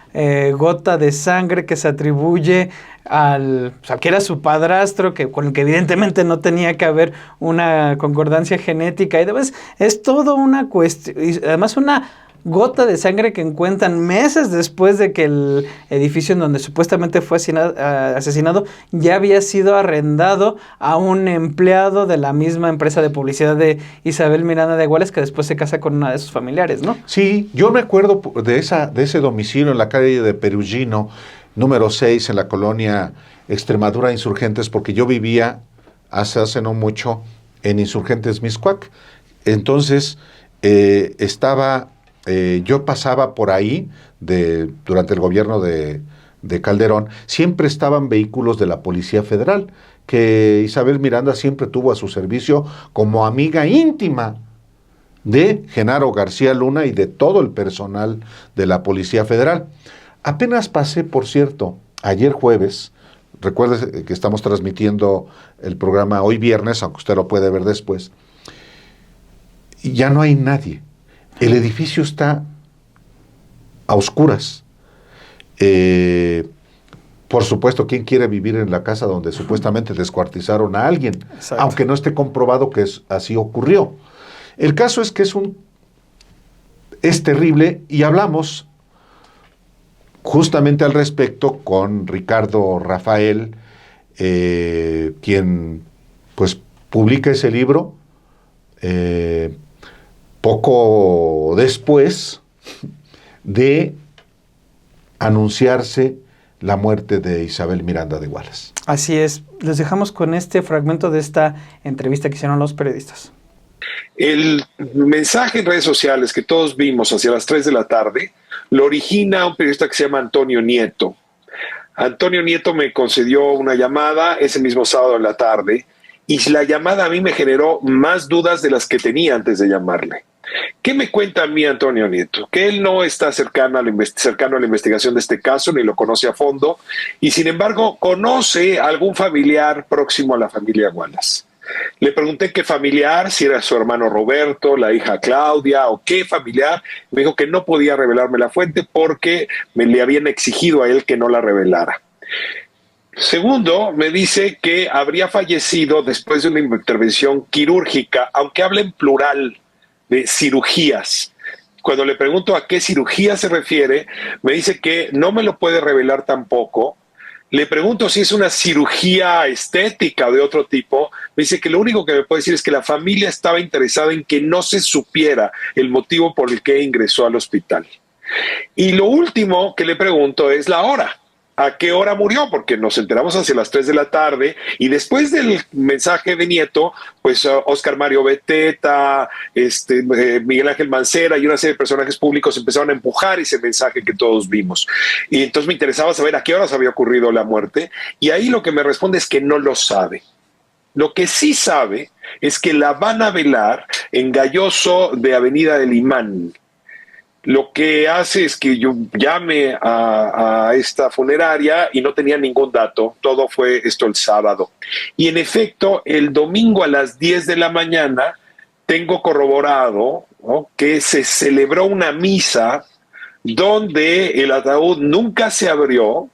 gota de sangre que se atribuye que era su padrastro, con el que evidentemente no tenía que haber una concordancia genética, y además es todo una cuestión, y además una gota de sangre que encuentran meses después de que el edificio en donde supuestamente fue asesinado ya había sido arrendado a un empleado de la misma empresa de publicidad de Isabel Miranda de Wallace, que después se casa con una de sus familiares, ¿no? Sí, yo me acuerdo de ese domicilio en la calle de Perugino, número 6, en la colonia Extremadura Insurgentes, porque yo vivía hace no mucho en Insurgentes Mixcoac. Entonces, yo pasaba por ahí durante el gobierno de de Calderón, siempre estaban vehículos de la Policía Federal, que Isabel Miranda siempre tuvo a su servicio como amiga íntima de Genaro García Luna y de todo el personal de la Policía Federal. Apenas pasé, por cierto, ayer jueves, recuerde que estamos transmitiendo el programa hoy viernes, aunque usted lo puede ver después, y ya no hay nadie. El edificio está a oscuras. Por supuesto, ¿quién quiere vivir en la casa donde supuestamente descuartizaron a alguien? Exacto. Aunque no esté comprobado que así ocurrió. El caso es que es terrible, y hablamos justamente al respecto con Ricardo Rafael, quien pues publica ese libro poco después de anunciarse la muerte de Isabel Miranda de Wallace. Así es. Les dejamos con este fragmento de esta entrevista que hicieron los periodistas. El mensaje en redes sociales que todos vimos hacia las 3 de la tarde lo origina un periodista que se llama Antonio Nieto. Antonio Nieto me concedió una llamada ese mismo sábado en la tarde, y la llamada a mí me generó más dudas de las que tenía antes de llamarle. ¿Qué me cuenta a mí Antonio Nieto? Que él no está cercano a la investigación de este caso, ni lo conoce a fondo, y sin embargo conoce a algún familiar próximo a la familia Wallace. Le pregunté qué familiar, si era su hermano Roberto, la hija Claudia, o qué familiar. Me dijo que no podía revelarme la fuente porque le habían exigido a él que no la revelara. Segundo, me dice que habría fallecido después de una intervención quirúrgica, aunque habla en plural de cirugías. Cuando le pregunto a qué cirugía se refiere, me dice que no me lo puede revelar tampoco. Le pregunto si es una cirugía estética o de otro tipo. Me dice que lo único que me puede decir es que la familia estaba interesada en que no se supiera el motivo por el que ingresó al hospital. Y lo último que le pregunto es la hora. ¿A qué hora murió? Porque nos enteramos hacia las 3 de la tarde, y después del mensaje de Nieto, pues Óscar Mario Beteta, Miguel Ángel Mancera y una serie de personajes públicos empezaron a empujar ese mensaje que todos vimos. Y entonces me interesaba saber a qué horas había ocurrido la muerte, y ahí lo que me responde es que no lo sabe. Lo que sí sabe es que la van a velar en Galloso de Avenida del Imán. Lo que hace es que yo llame a esta funeraria y no tenía ningún dato. Todo fue esto el sábado. Y en efecto, el domingo a las 10 de la mañana tengo corroborado, ¿no?, que se celebró una misa donde el ataúd nunca se abrió,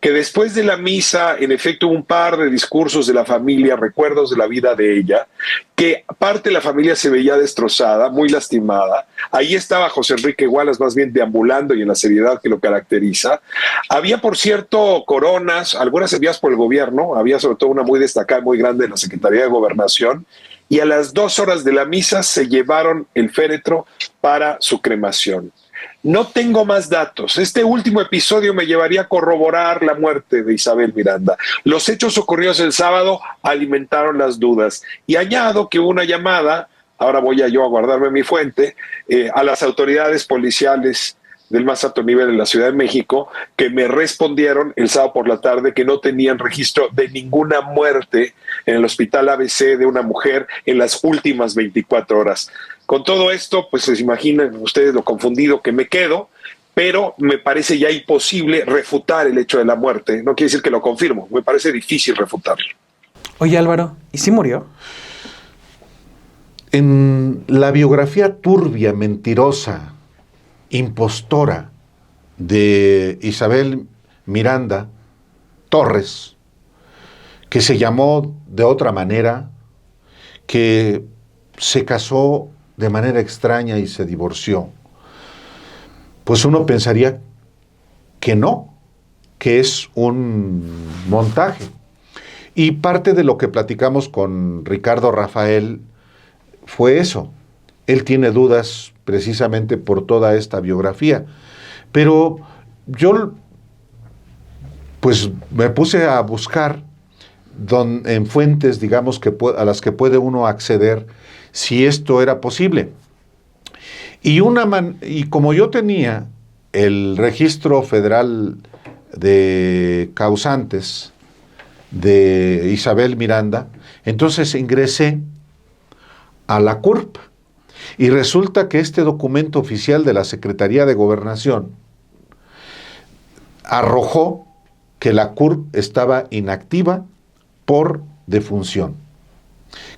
que después de la misa, en efecto, hubo un par de discursos de la familia, recuerdos de la vida de ella, que parte de la familia se veía destrozada, muy lastimada. Ahí estaba José Enrique Wallace, más bien deambulando y en la seriedad que lo caracteriza. Había, por cierto, coronas, algunas enviadas por el gobierno, había sobre todo una muy destacada, muy grande de la Secretaría de Gobernación, y a las 2 horas de la misa se llevaron el féretro para su cremación. No tengo más datos. Este último episodio me llevaría a corroborar la muerte de Isabel Miranda. Los hechos ocurridos el sábado alimentaron las dudas. Y añado que hubo una llamada, ahora voy a guardarme mi fuente, a las autoridades policiales del más alto nivel en la Ciudad de México, que me respondieron el sábado por la tarde que no tenían registro de ninguna muerte en el hospital ABC de una mujer en las últimas 24 horas. Con todo esto, pues se imaginan ustedes lo confundido que me quedo, pero me parece ya imposible refutar el hecho de la muerte. No quiere decir que lo confirmo, me parece difícil refutarlo. Oye, Álvaro, ¿y si murió? En la biografía turbia, mentirosa, impostora de Isabel Miranda Torres, que se llamó de otra manera, que se casó de manera extraña y se divorció, pues uno pensaría que no, que es un montaje. Y parte de lo que platicamos con Ricardo Rafael fue eso. Él tiene dudas precisamente por toda esta biografía. Pero yo pues me puse a buscar en fuentes, digamos, a las que puede uno acceder si esto era posible. Y como yo tenía el registro federal de causantes de Isabel Miranda, entonces ingresé a la CURP y resulta que este documento oficial de la Secretaría de Gobernación arrojó que la CURP estaba inactiva por defunción.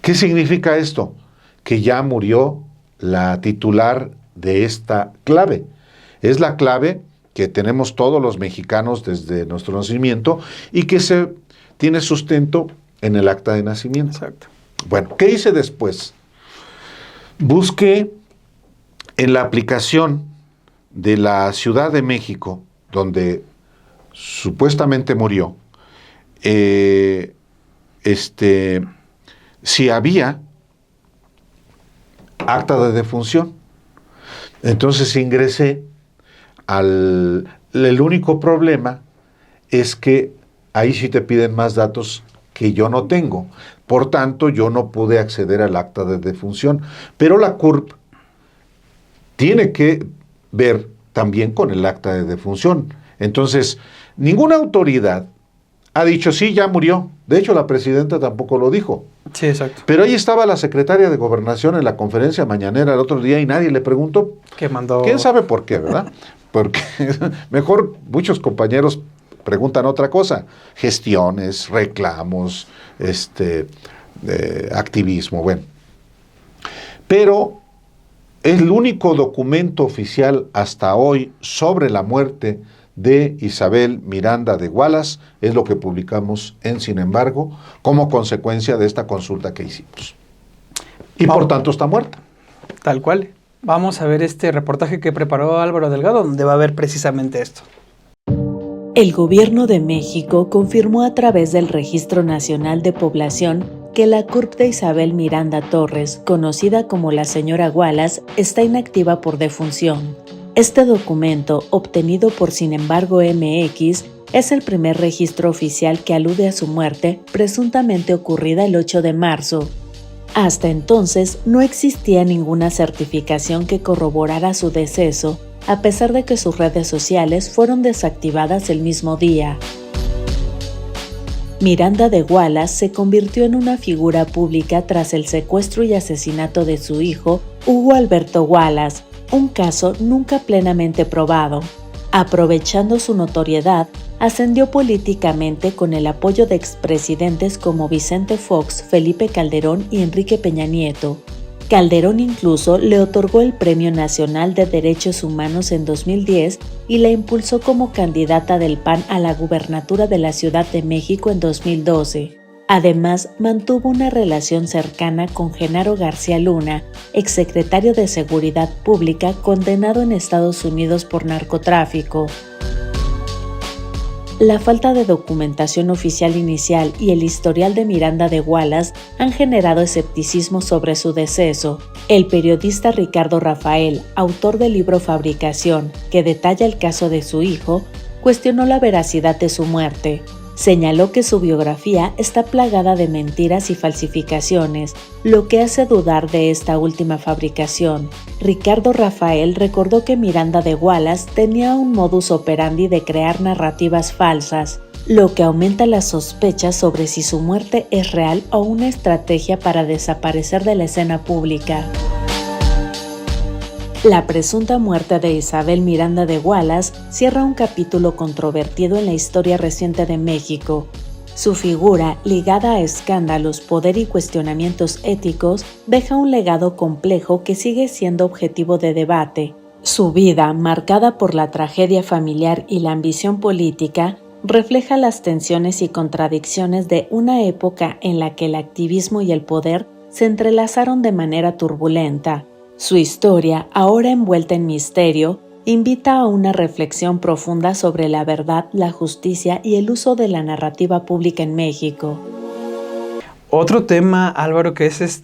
¿Qué significa esto? Que ya murió la titular de esta clave. Es la clave que tenemos todos los mexicanos desde nuestro nacimiento y que se tiene sustento en el acta de nacimiento. Exacto. Bueno, ¿qué hice después? Busqué en la aplicación de la Ciudad de México, donde supuestamente murió, si había acta de defunción. Entonces ingresé el único problema es que ahí sí te piden más datos que yo no tengo. Por tanto, yo no pude acceder al acta de defunción. Pero la CURP tiene que ver también con el acta de defunción. Entonces, ninguna autoridad ha dicho, sí, ya murió. De hecho, la presidenta tampoco lo dijo. Sí, exacto. Pero ahí estaba la secretaria de Gobernación en la conferencia mañanera el otro día y nadie le preguntó. Que mandó... ¿Quién sabe por qué, verdad? Porque mejor muchos compañeros preguntan otra cosa. Gestiones, reclamos, activismo, bueno. Pero el único documento oficial hasta hoy sobre la muerte de Isabel Miranda de Wallace es lo que publicamos en Sin embargo, como consecuencia de esta consulta que hicimos. Y por tanto está muerta. Tal cual. Vamos a ver este reportaje que preparó Álvaro Delgado, donde va a ver precisamente esto. El Gobierno de México confirmó a través del Registro Nacional de Población que la CURP de Isabel Miranda Torres, conocida como la señora Wallace, está inactiva por defunción. Este documento, obtenido por Sin embargo MX, es el primer registro oficial que alude a su muerte, presuntamente ocurrida el 8 de marzo. Hasta entonces, no existía ninguna certificación que corroborara su deceso, a pesar de que sus redes sociales fueron desactivadas el mismo día. Miranda de Wallace se convirtió en una figura pública tras el secuestro y asesinato de su hijo, Hugo Alberto Wallace, un caso nunca plenamente probado. Aprovechando su notoriedad, ascendió políticamente con el apoyo de expresidentes como Vicente Fox, Felipe Calderón y Enrique Peña Nieto. Calderón incluso le otorgó el Premio Nacional de Derechos Humanos en 2010 y la impulsó como candidata del PAN a la gubernatura de la Ciudad de México en 2012. Además, mantuvo una relación cercana con Genaro García Luna, exsecretario de Seguridad Pública condenado en Estados Unidos por narcotráfico. La falta de documentación oficial inicial y el historial de Miranda de Wallace han generado escepticismo sobre su deceso. El periodista Ricardo Rafael, autor del libro Fabricación, que detalla el caso de su hijo, cuestionó la veracidad de su muerte. Señaló que su biografía está plagada de mentiras y falsificaciones, lo que hace dudar de esta última fabricación. Ricardo Rafael recordó que Miranda de Wallace tenía un modus operandi de crear narrativas falsas, lo que aumenta las sospechas sobre si su muerte es real o una estrategia para desaparecer de la escena pública. La presunta muerte de Isabel Miranda de Wallace cierra un capítulo controvertido en la historia reciente de México. Su figura, ligada a escándalos, poder y cuestionamientos éticos, deja un legado complejo que sigue siendo objetivo de debate. Su vida, marcada por la tragedia familiar y la ambición política, refleja las tensiones y contradicciones de una época en la que el activismo y el poder se entrelazaron de manera turbulenta. Su historia, ahora envuelta en misterio, invita a una reflexión profunda sobre la verdad, la justicia y el uso de la narrativa pública en México. Otro tema, Álvaro, que es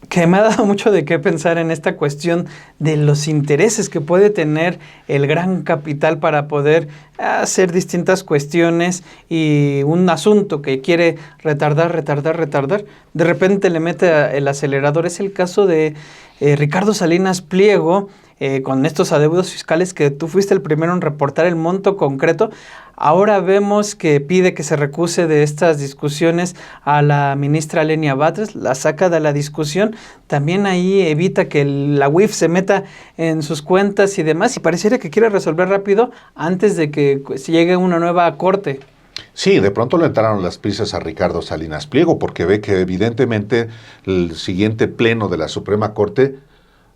que me ha dado mucho de qué pensar en esta cuestión de los intereses que puede tener el gran capital para poder hacer distintas cuestiones y un asunto que quiere retardar, de repente le mete el acelerador. Es el caso de Ricardo Salinas Pliego con estos adeudos fiscales que tú fuiste el primero en reportar el monto concreto. Ahora vemos que pide que se recuse de estas discusiones a la ministra Lenia Batres, la saca de la discusión, también ahí evita que la UIF se meta en sus cuentas y demás, y pareciera que quiere resolver rápido antes de que llegue una nueva corte. Sí, de pronto le entraron las prisas a Ricardo Salinas Pliego porque ve que evidentemente el siguiente pleno de la Suprema Corte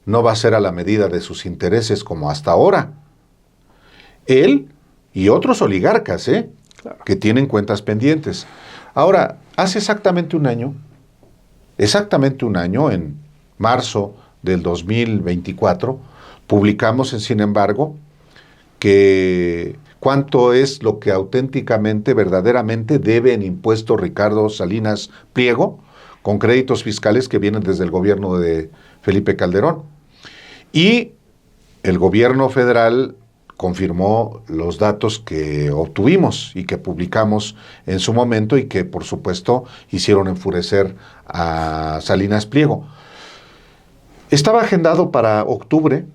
no va a ser a la medida de sus intereses como hasta ahora. Él y otros oligarcas, claro, que tienen cuentas pendientes. Ahora, hace exactamente un año, en marzo del 2024, publicamos en Sin embargo que cuánto es lo que auténticamente, verdaderamente debe en impuestos Ricardo Salinas Pliego con créditos fiscales que vienen desde el gobierno de Felipe Calderón. Y el gobierno federal confirmó los datos que obtuvimos y que publicamos en su momento y que, por supuesto, hicieron enfurecer a Salinas Pliego. Estaba agendado para octubre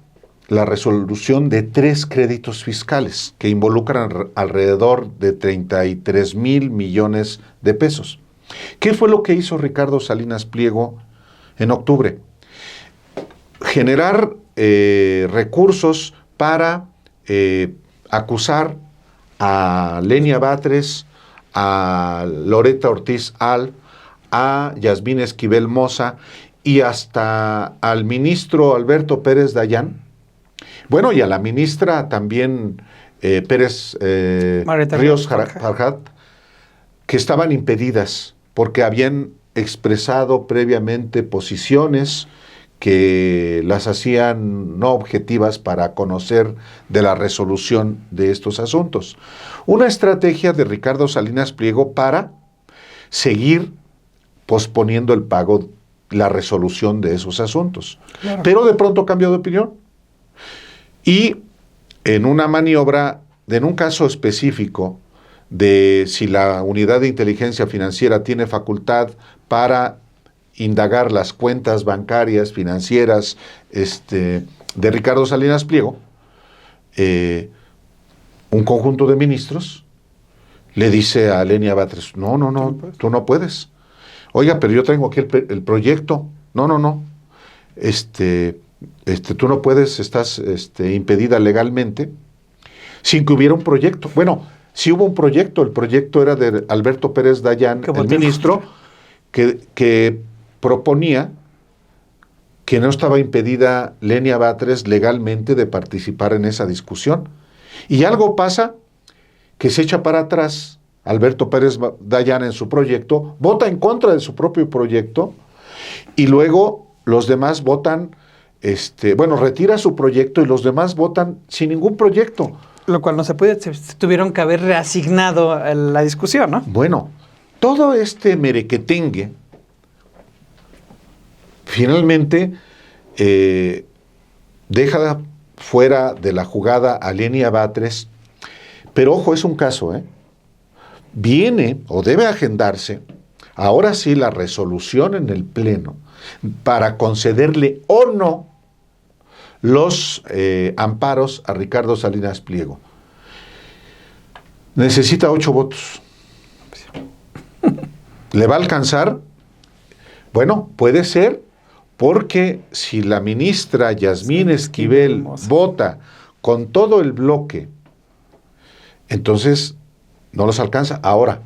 la resolución de 3 créditos fiscales que involucran alrededor de 33,000 millones de pesos. ¿Qué fue lo que hizo Ricardo Salinas Pliego en octubre? Generar recursos para acusar a Lenia Batres, a Loretta Ortiz Al, a Yasmín Esquivel Moza y hasta al ministro Alberto Pérez Dayán. Bueno, y a la ministra también Pérez Ríos Farjat, que estaban impedidas porque habían expresado previamente posiciones que las hacían no objetivas para conocer de la resolución de estos asuntos. Una estrategia de Ricardo Salinas Pliego para seguir posponiendo el pago, la resolución de esos asuntos. Claro. Pero de pronto cambió de opinión. Y en una maniobra, en un caso específico de si la unidad de inteligencia financiera tiene facultad para indagar las cuentas bancarias, financieras de Ricardo Salinas Pliego, un conjunto de ministros le dice a Lenia Batres, no, tú no puedes. Oiga, pero yo tengo aquí el proyecto. No. Tú no puedes, estás impedida legalmente, sin que hubiera un proyecto. Bueno, sí hubo un proyecto, el proyecto era de Alberto Pérez Dayán, el ministro, que proponía que no estaba impedida Lenia Batres legalmente de participar en esa discusión. Y algo pasa que se echa para atrás Alberto Pérez Dayán en su proyecto, vota en contra de su propio proyecto, y luego los demás votan, retira su proyecto y los demás votan sin ningún proyecto. Lo cual no se puede, tuvieron que haber reasignado la discusión, ¿no? Bueno, todo este merequetengue finalmente deja fuera de la jugada a Lenia Batres, pero ojo, es un caso, viene o debe agendarse, ahora sí, la resolución en el Pleno para concederle o no los amparos a Ricardo Salinas Pliego. Necesita 8 votos. ¿Le va a alcanzar? Bueno, puede ser, porque si la ministra Yasmín Esquivel vota con todo el bloque, entonces no los alcanza. Ahora,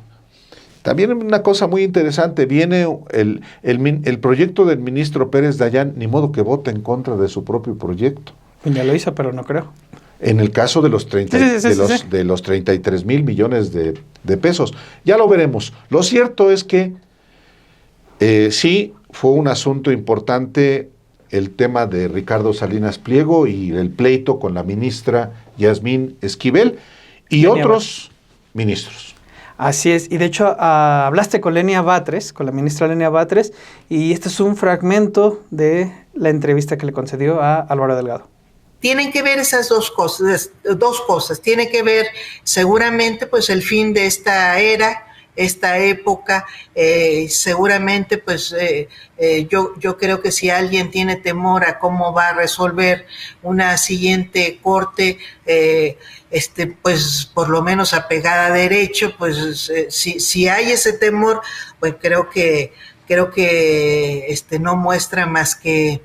también una cosa muy interesante, viene el proyecto del ministro Pérez Dayán, ni modo que vote en contra de su propio proyecto. Ya lo hizo, pero no creo. En el caso de los 33,000 millones de pesos. Ya lo veremos. Lo cierto es que sí fue un asunto importante el tema de Ricardo Salinas Pliego y el pleito con la ministra Yasmín Esquivel y otros ministros. Así es, y de hecho hablaste con Lenia Batres, con la ministra Lenia Batres, y este es un fragmento de la entrevista que le concedió a Álvaro Delgado. Tienen que ver esas dos cosas. Tiene que ver seguramente pues el fin de esta era esta época. Seguramente, pues yo creo que si alguien tiene temor a cómo va a resolver una siguiente corte, pues por lo menos apegada a derecho, pues si hay ese temor, pues creo que no muestra más que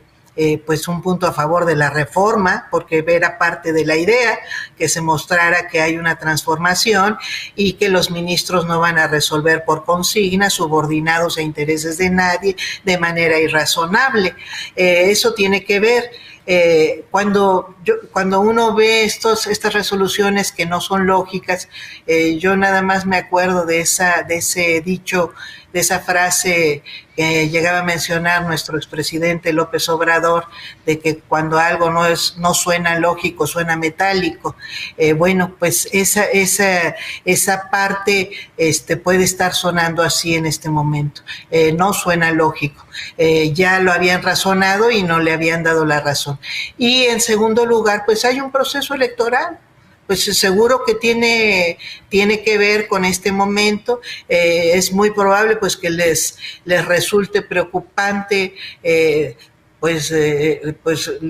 pues un punto a favor de la reforma, porque era parte de la idea que se mostrara que hay una transformación y que los ministros no van a resolver por consigna, subordinados a intereses de nadie, de manera irrazonable. Eso tiene que ver. Cuando uno ve estas resoluciones que no son lógicas, yo nada más me acuerdo de ese dicho, de esa frase que llegaba a mencionar nuestro expresidente López Obrador, de que cuando algo no suena lógico, suena metálico. Bueno, pues esa parte puede estar sonando así en este momento. No suena lógico. Ya lo habían razonado y no le habían dado la razón. Y en segundo lugar, pues hay un proceso electoral. Pues seguro que tiene que ver con este momento. Es muy probable pues que les resulte preocupante pues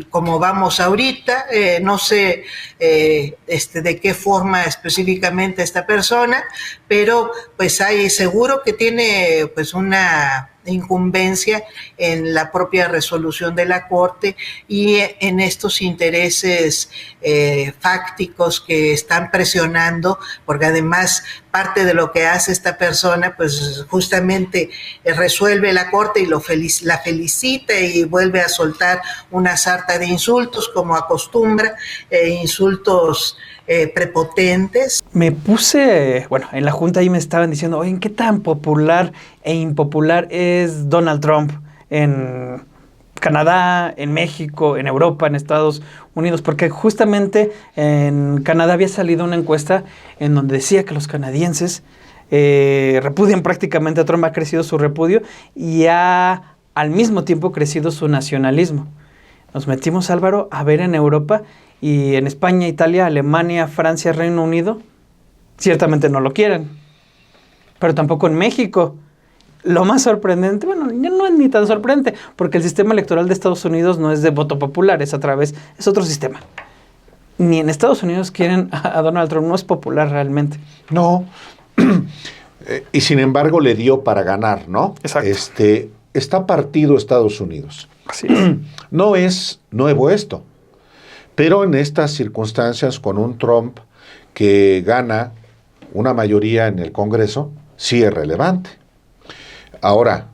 como vamos ahorita. No sé de qué forma específicamente esta persona, pero pues seguro que tiene pues una incumbencia en la propia resolución de la Corte y en estos intereses fácticos que están presionando, porque además parte de lo que hace esta persona, pues justamente resuelve la Corte y la felicita y vuelve a soltar una sarta de insultos como acostumbra, insultos prepotentes. Me puse, bueno, en la junta ahí me estaban diciendo, oye, ¿qué tan popular e impopular es Donald Trump en Canadá, en México, en Europa, en Estados Unidos? Porque justamente en Canadá había salido una encuesta en donde decía que los canadienses repudian prácticamente a Trump, ha crecido su repudio y ha al mismo tiempo crecido su nacionalismo. Nos metimos, Álvaro, a ver en Europa y en España, Italia, Alemania, Francia, Reino Unido, ciertamente no lo quieren, pero tampoco en México. Lo más sorprendente, bueno, ya no es ni tan sorprendente, porque el sistema electoral de Estados Unidos no es de voto popular, es otro sistema. Ni en Estados Unidos quieren a Donald Trump, no es popular realmente. No, y sin embargo le dio para ganar, ¿no? Exacto. Está partido Estados Unidos. Así es. No es nuevo esto, pero en estas circunstancias con un Trump que gana una mayoría en el Congreso, sí es relevante. Ahora,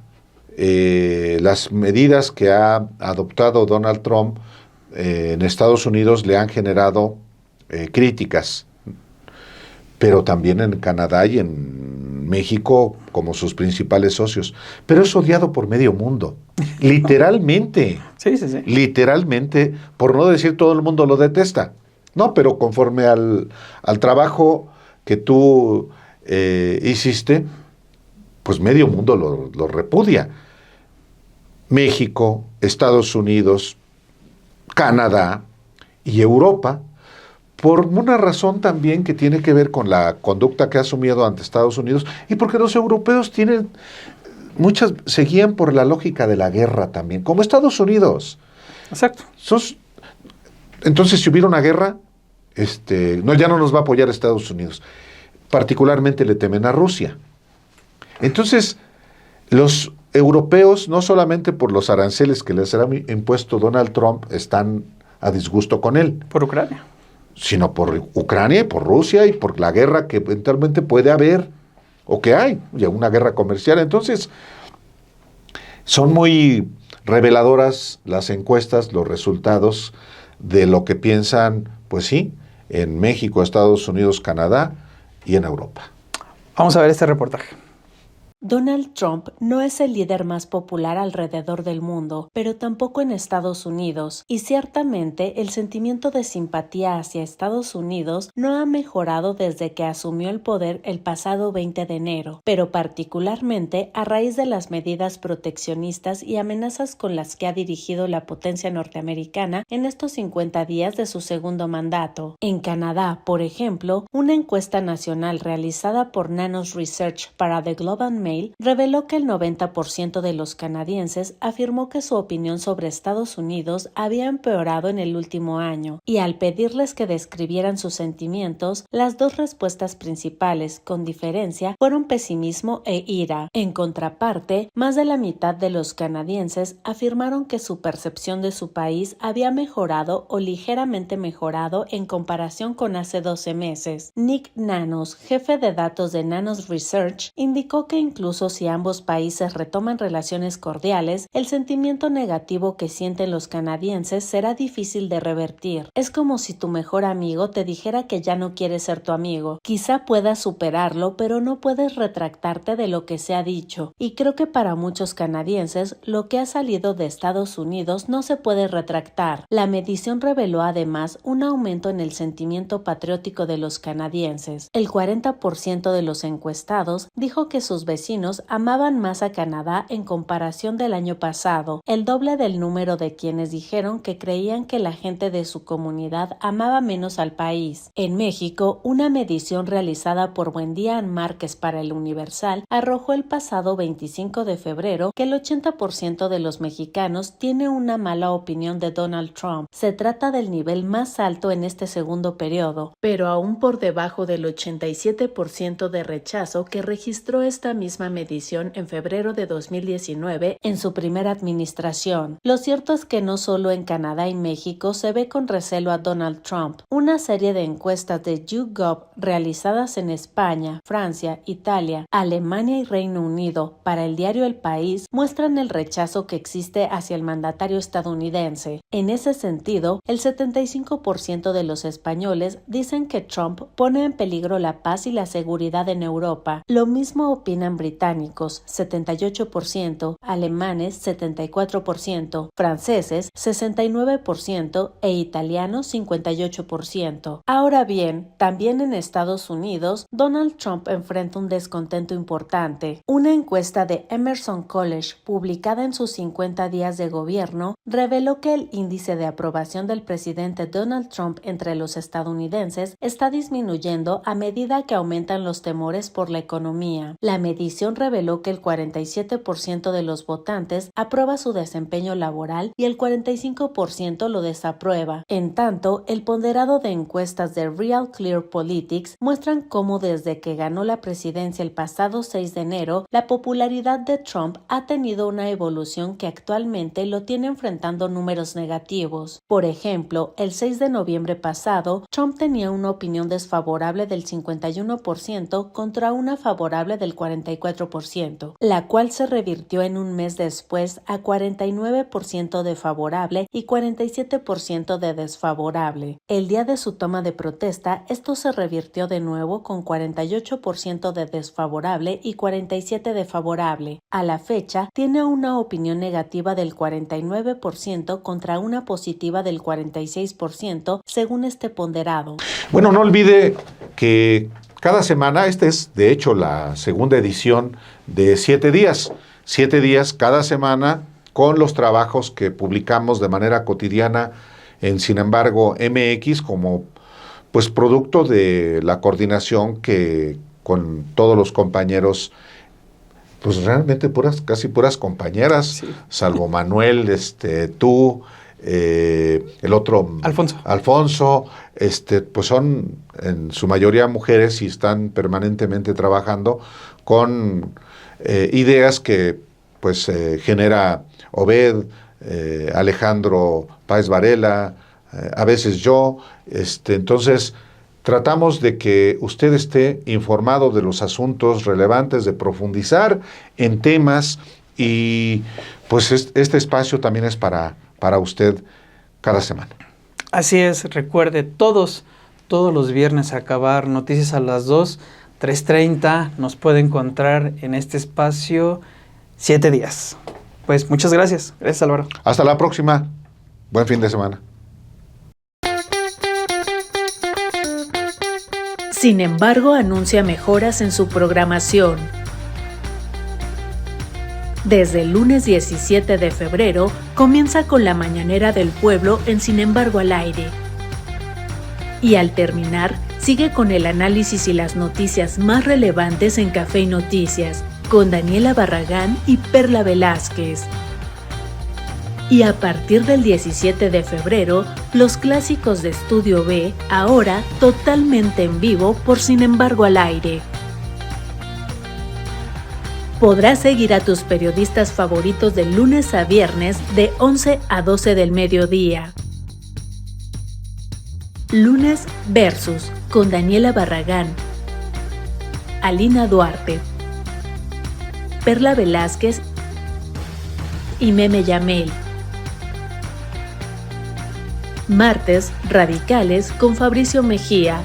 las medidas que ha adoptado Donald Trump en Estados Unidos le han generado críticas, pero también en Canadá y en México como sus principales socios. Pero es odiado por medio mundo, literalmente. Sí. Literalmente, por no decir todo el mundo lo detesta. No, pero conforme al trabajo que tú hiciste, pues medio mundo lo repudia. México, Estados Unidos, Canadá y Europa, por una razón también que tiene que ver con la conducta que ha asumido ante Estados Unidos y porque los europeos seguían por la lógica de la guerra también, como Estados Unidos. Exacto. Entonces, si hubiera una guerra, ya no nos va a apoyar Estados Unidos. Particularmente le temen a Rusia. Entonces, los europeos, no solamente por los aranceles que les ha impuesto Donald Trump, están a disgusto con él. Por Ucrania. Sino por Ucrania y por Rusia y por la guerra que eventualmente puede haber o que hay, ya una guerra comercial. Entonces, son muy reveladoras las encuestas, los resultados de lo que piensan, pues sí, en México, Estados Unidos, Canadá y en Europa. Vamos a ver este reportaje. Donald Trump no es el líder más popular alrededor del mundo, pero tampoco en Estados Unidos, y ciertamente el sentimiento de simpatía hacia Estados Unidos no ha mejorado desde que asumió el poder el pasado 20 de enero, pero particularmente a raíz de las medidas proteccionistas y amenazas con las que ha dirigido la potencia norteamericana en estos 50 días de su segundo mandato. En Canadá, por ejemplo, una encuesta nacional realizada por Nanos Research para The Globe and Mail reveló que el 90% de los canadienses afirmó que su opinión sobre Estados Unidos había empeorado en el último año, y al pedirles que describieran sus sentimientos, las dos respuestas principales, con diferencia, fueron pesimismo e ira. En contraparte, más de la mitad de los canadienses afirmaron que su percepción de su país había mejorado o ligeramente mejorado en comparación con hace 12 meses. Nick Nanos, jefe de datos de Nanos Research, indicó que incluso si ambos países retoman relaciones cordiales, el sentimiento negativo que sienten los canadienses será difícil de revertir. Es como si tu mejor amigo te dijera que ya no quiere ser tu amigo. Quizá puedas superarlo, pero no puedes retractarte de lo que se ha dicho. Y creo que para muchos canadienses, lo que ha salido de Estados Unidos no se puede retractar. La medición reveló además un aumento en el sentimiento patriótico de los canadienses. El 40% de los encuestados dijo que sus vecinos amaban más a Canadá en comparación del año pasado, el doble del número de quienes dijeron que creían que la gente de su comunidad amaba menos al país. En México, una medición realizada por Buendía Márquez para El Universal arrojó el pasado 25 de febrero que el 80% de los mexicanos tiene una mala opinión de Donald Trump. Se trata del nivel más alto en este segundo periodo, pero aún por debajo del 87% de rechazo que registró esta misma medición en febrero de 2019 en su primera administración. Lo cierto es que no solo en Canadá y México se ve con recelo a Donald Trump. Una serie de encuestas de YouGov realizadas en España, Francia, Italia, Alemania y Reino Unido para el diario El País muestran el rechazo que existe hacia el mandatario estadounidense. En ese sentido, el 75% de los españoles dicen que Trump pone en peligro la paz y la seguridad en Europa. Lo mismo opinan británicos, 78%, alemanes, 74%, franceses, 69% e italianos, 58%. Ahora bien, también en Estados Unidos, Donald Trump enfrenta un descontento importante. Una encuesta de Emerson College, publicada en sus 50 días de gobierno, reveló que el índice de aprobación del presidente Donald Trump entre los estadounidenses está disminuyendo a medida que aumentan los temores por la economía. La medición reveló que el 47% de los votantes aprueba su desempeño laboral y el 45% lo desaprueba. En tanto, el ponderado de encuestas de Real Clear Politics muestran cómo desde que ganó la presidencia el pasado 6 de enero, la popularidad de Trump ha tenido una evolución que actualmente lo tiene enfrentando números negativos. Por ejemplo, el 6 de noviembre pasado, Trump tenía una opinión desfavorable del 51% contra una favorable del 44%, la cual se revirtió en un mes después a 49% de favorable y 47% de desfavorable. El día de su toma de protesta, esto se revirtió de nuevo con 48% de desfavorable y 47% de favorable. A la fecha, tiene una opinión negativa del 49% contra una positiva del 46%, según este ponderado. Bueno, no olvide que cada semana, esta es de hecho la segunda edición de 7 días. 7 días cada semana con los trabajos que publicamos de manera cotidiana en Sin embargo MX como pues producto de la coordinación que con todos los compañeros, pues realmente casi puras compañeras, sí. Salvo Manuel, tú, el otro Alfonso, pues son en su mayoría mujeres y están permanentemente trabajando con ideas que pues genera Obed, Alejandro Páez Varela, a veces yo, entonces tratamos de que usted esté informado de los asuntos relevantes, de profundizar en temas y pues este espacio también es para usted cada semana. Así es, recuerde, todos los viernes acabar Noticias a las 2 3:30 nos puede encontrar en este espacio 7 días. Pues muchas gracias. Gracias, Álvaro. Hasta la próxima. Buen fin de semana. Sin embargo, anuncia mejoras en su programación. Desde el lunes 17 de febrero, comienza con la Mañanera del Pueblo en Sin embargo al aire. Y al terminar, sigue con el análisis y las noticias más relevantes en Café y Noticias, con Daniela Barragán y Perla Velázquez. Y a partir del 17 de febrero, los clásicos de Estudio B, ahora totalmente en vivo por Sin embargo al aire. Podrás seguir a tus periodistas favoritos de lunes a viernes de 11 a 12 del mediodía. Lunes Versus con Daniela Barragán, Alina Duarte, Perla Velázquez y Meme Yamel. Martes Radicales con Fabricio Mejía,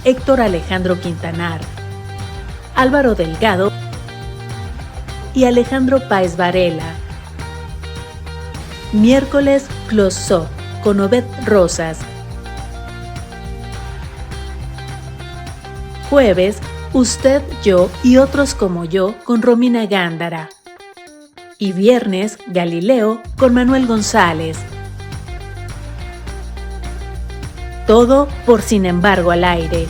Héctor Alejandro Quintanar, Álvaro Delgado y Alejandro Páez Varela. Miércoles Close-Up con Obed Rosas. Jueves Usted, Yo y Otros como Yo con Romina Gándara. Y viernes Galileo con Manuel González. Todo por Sin embargo al aire.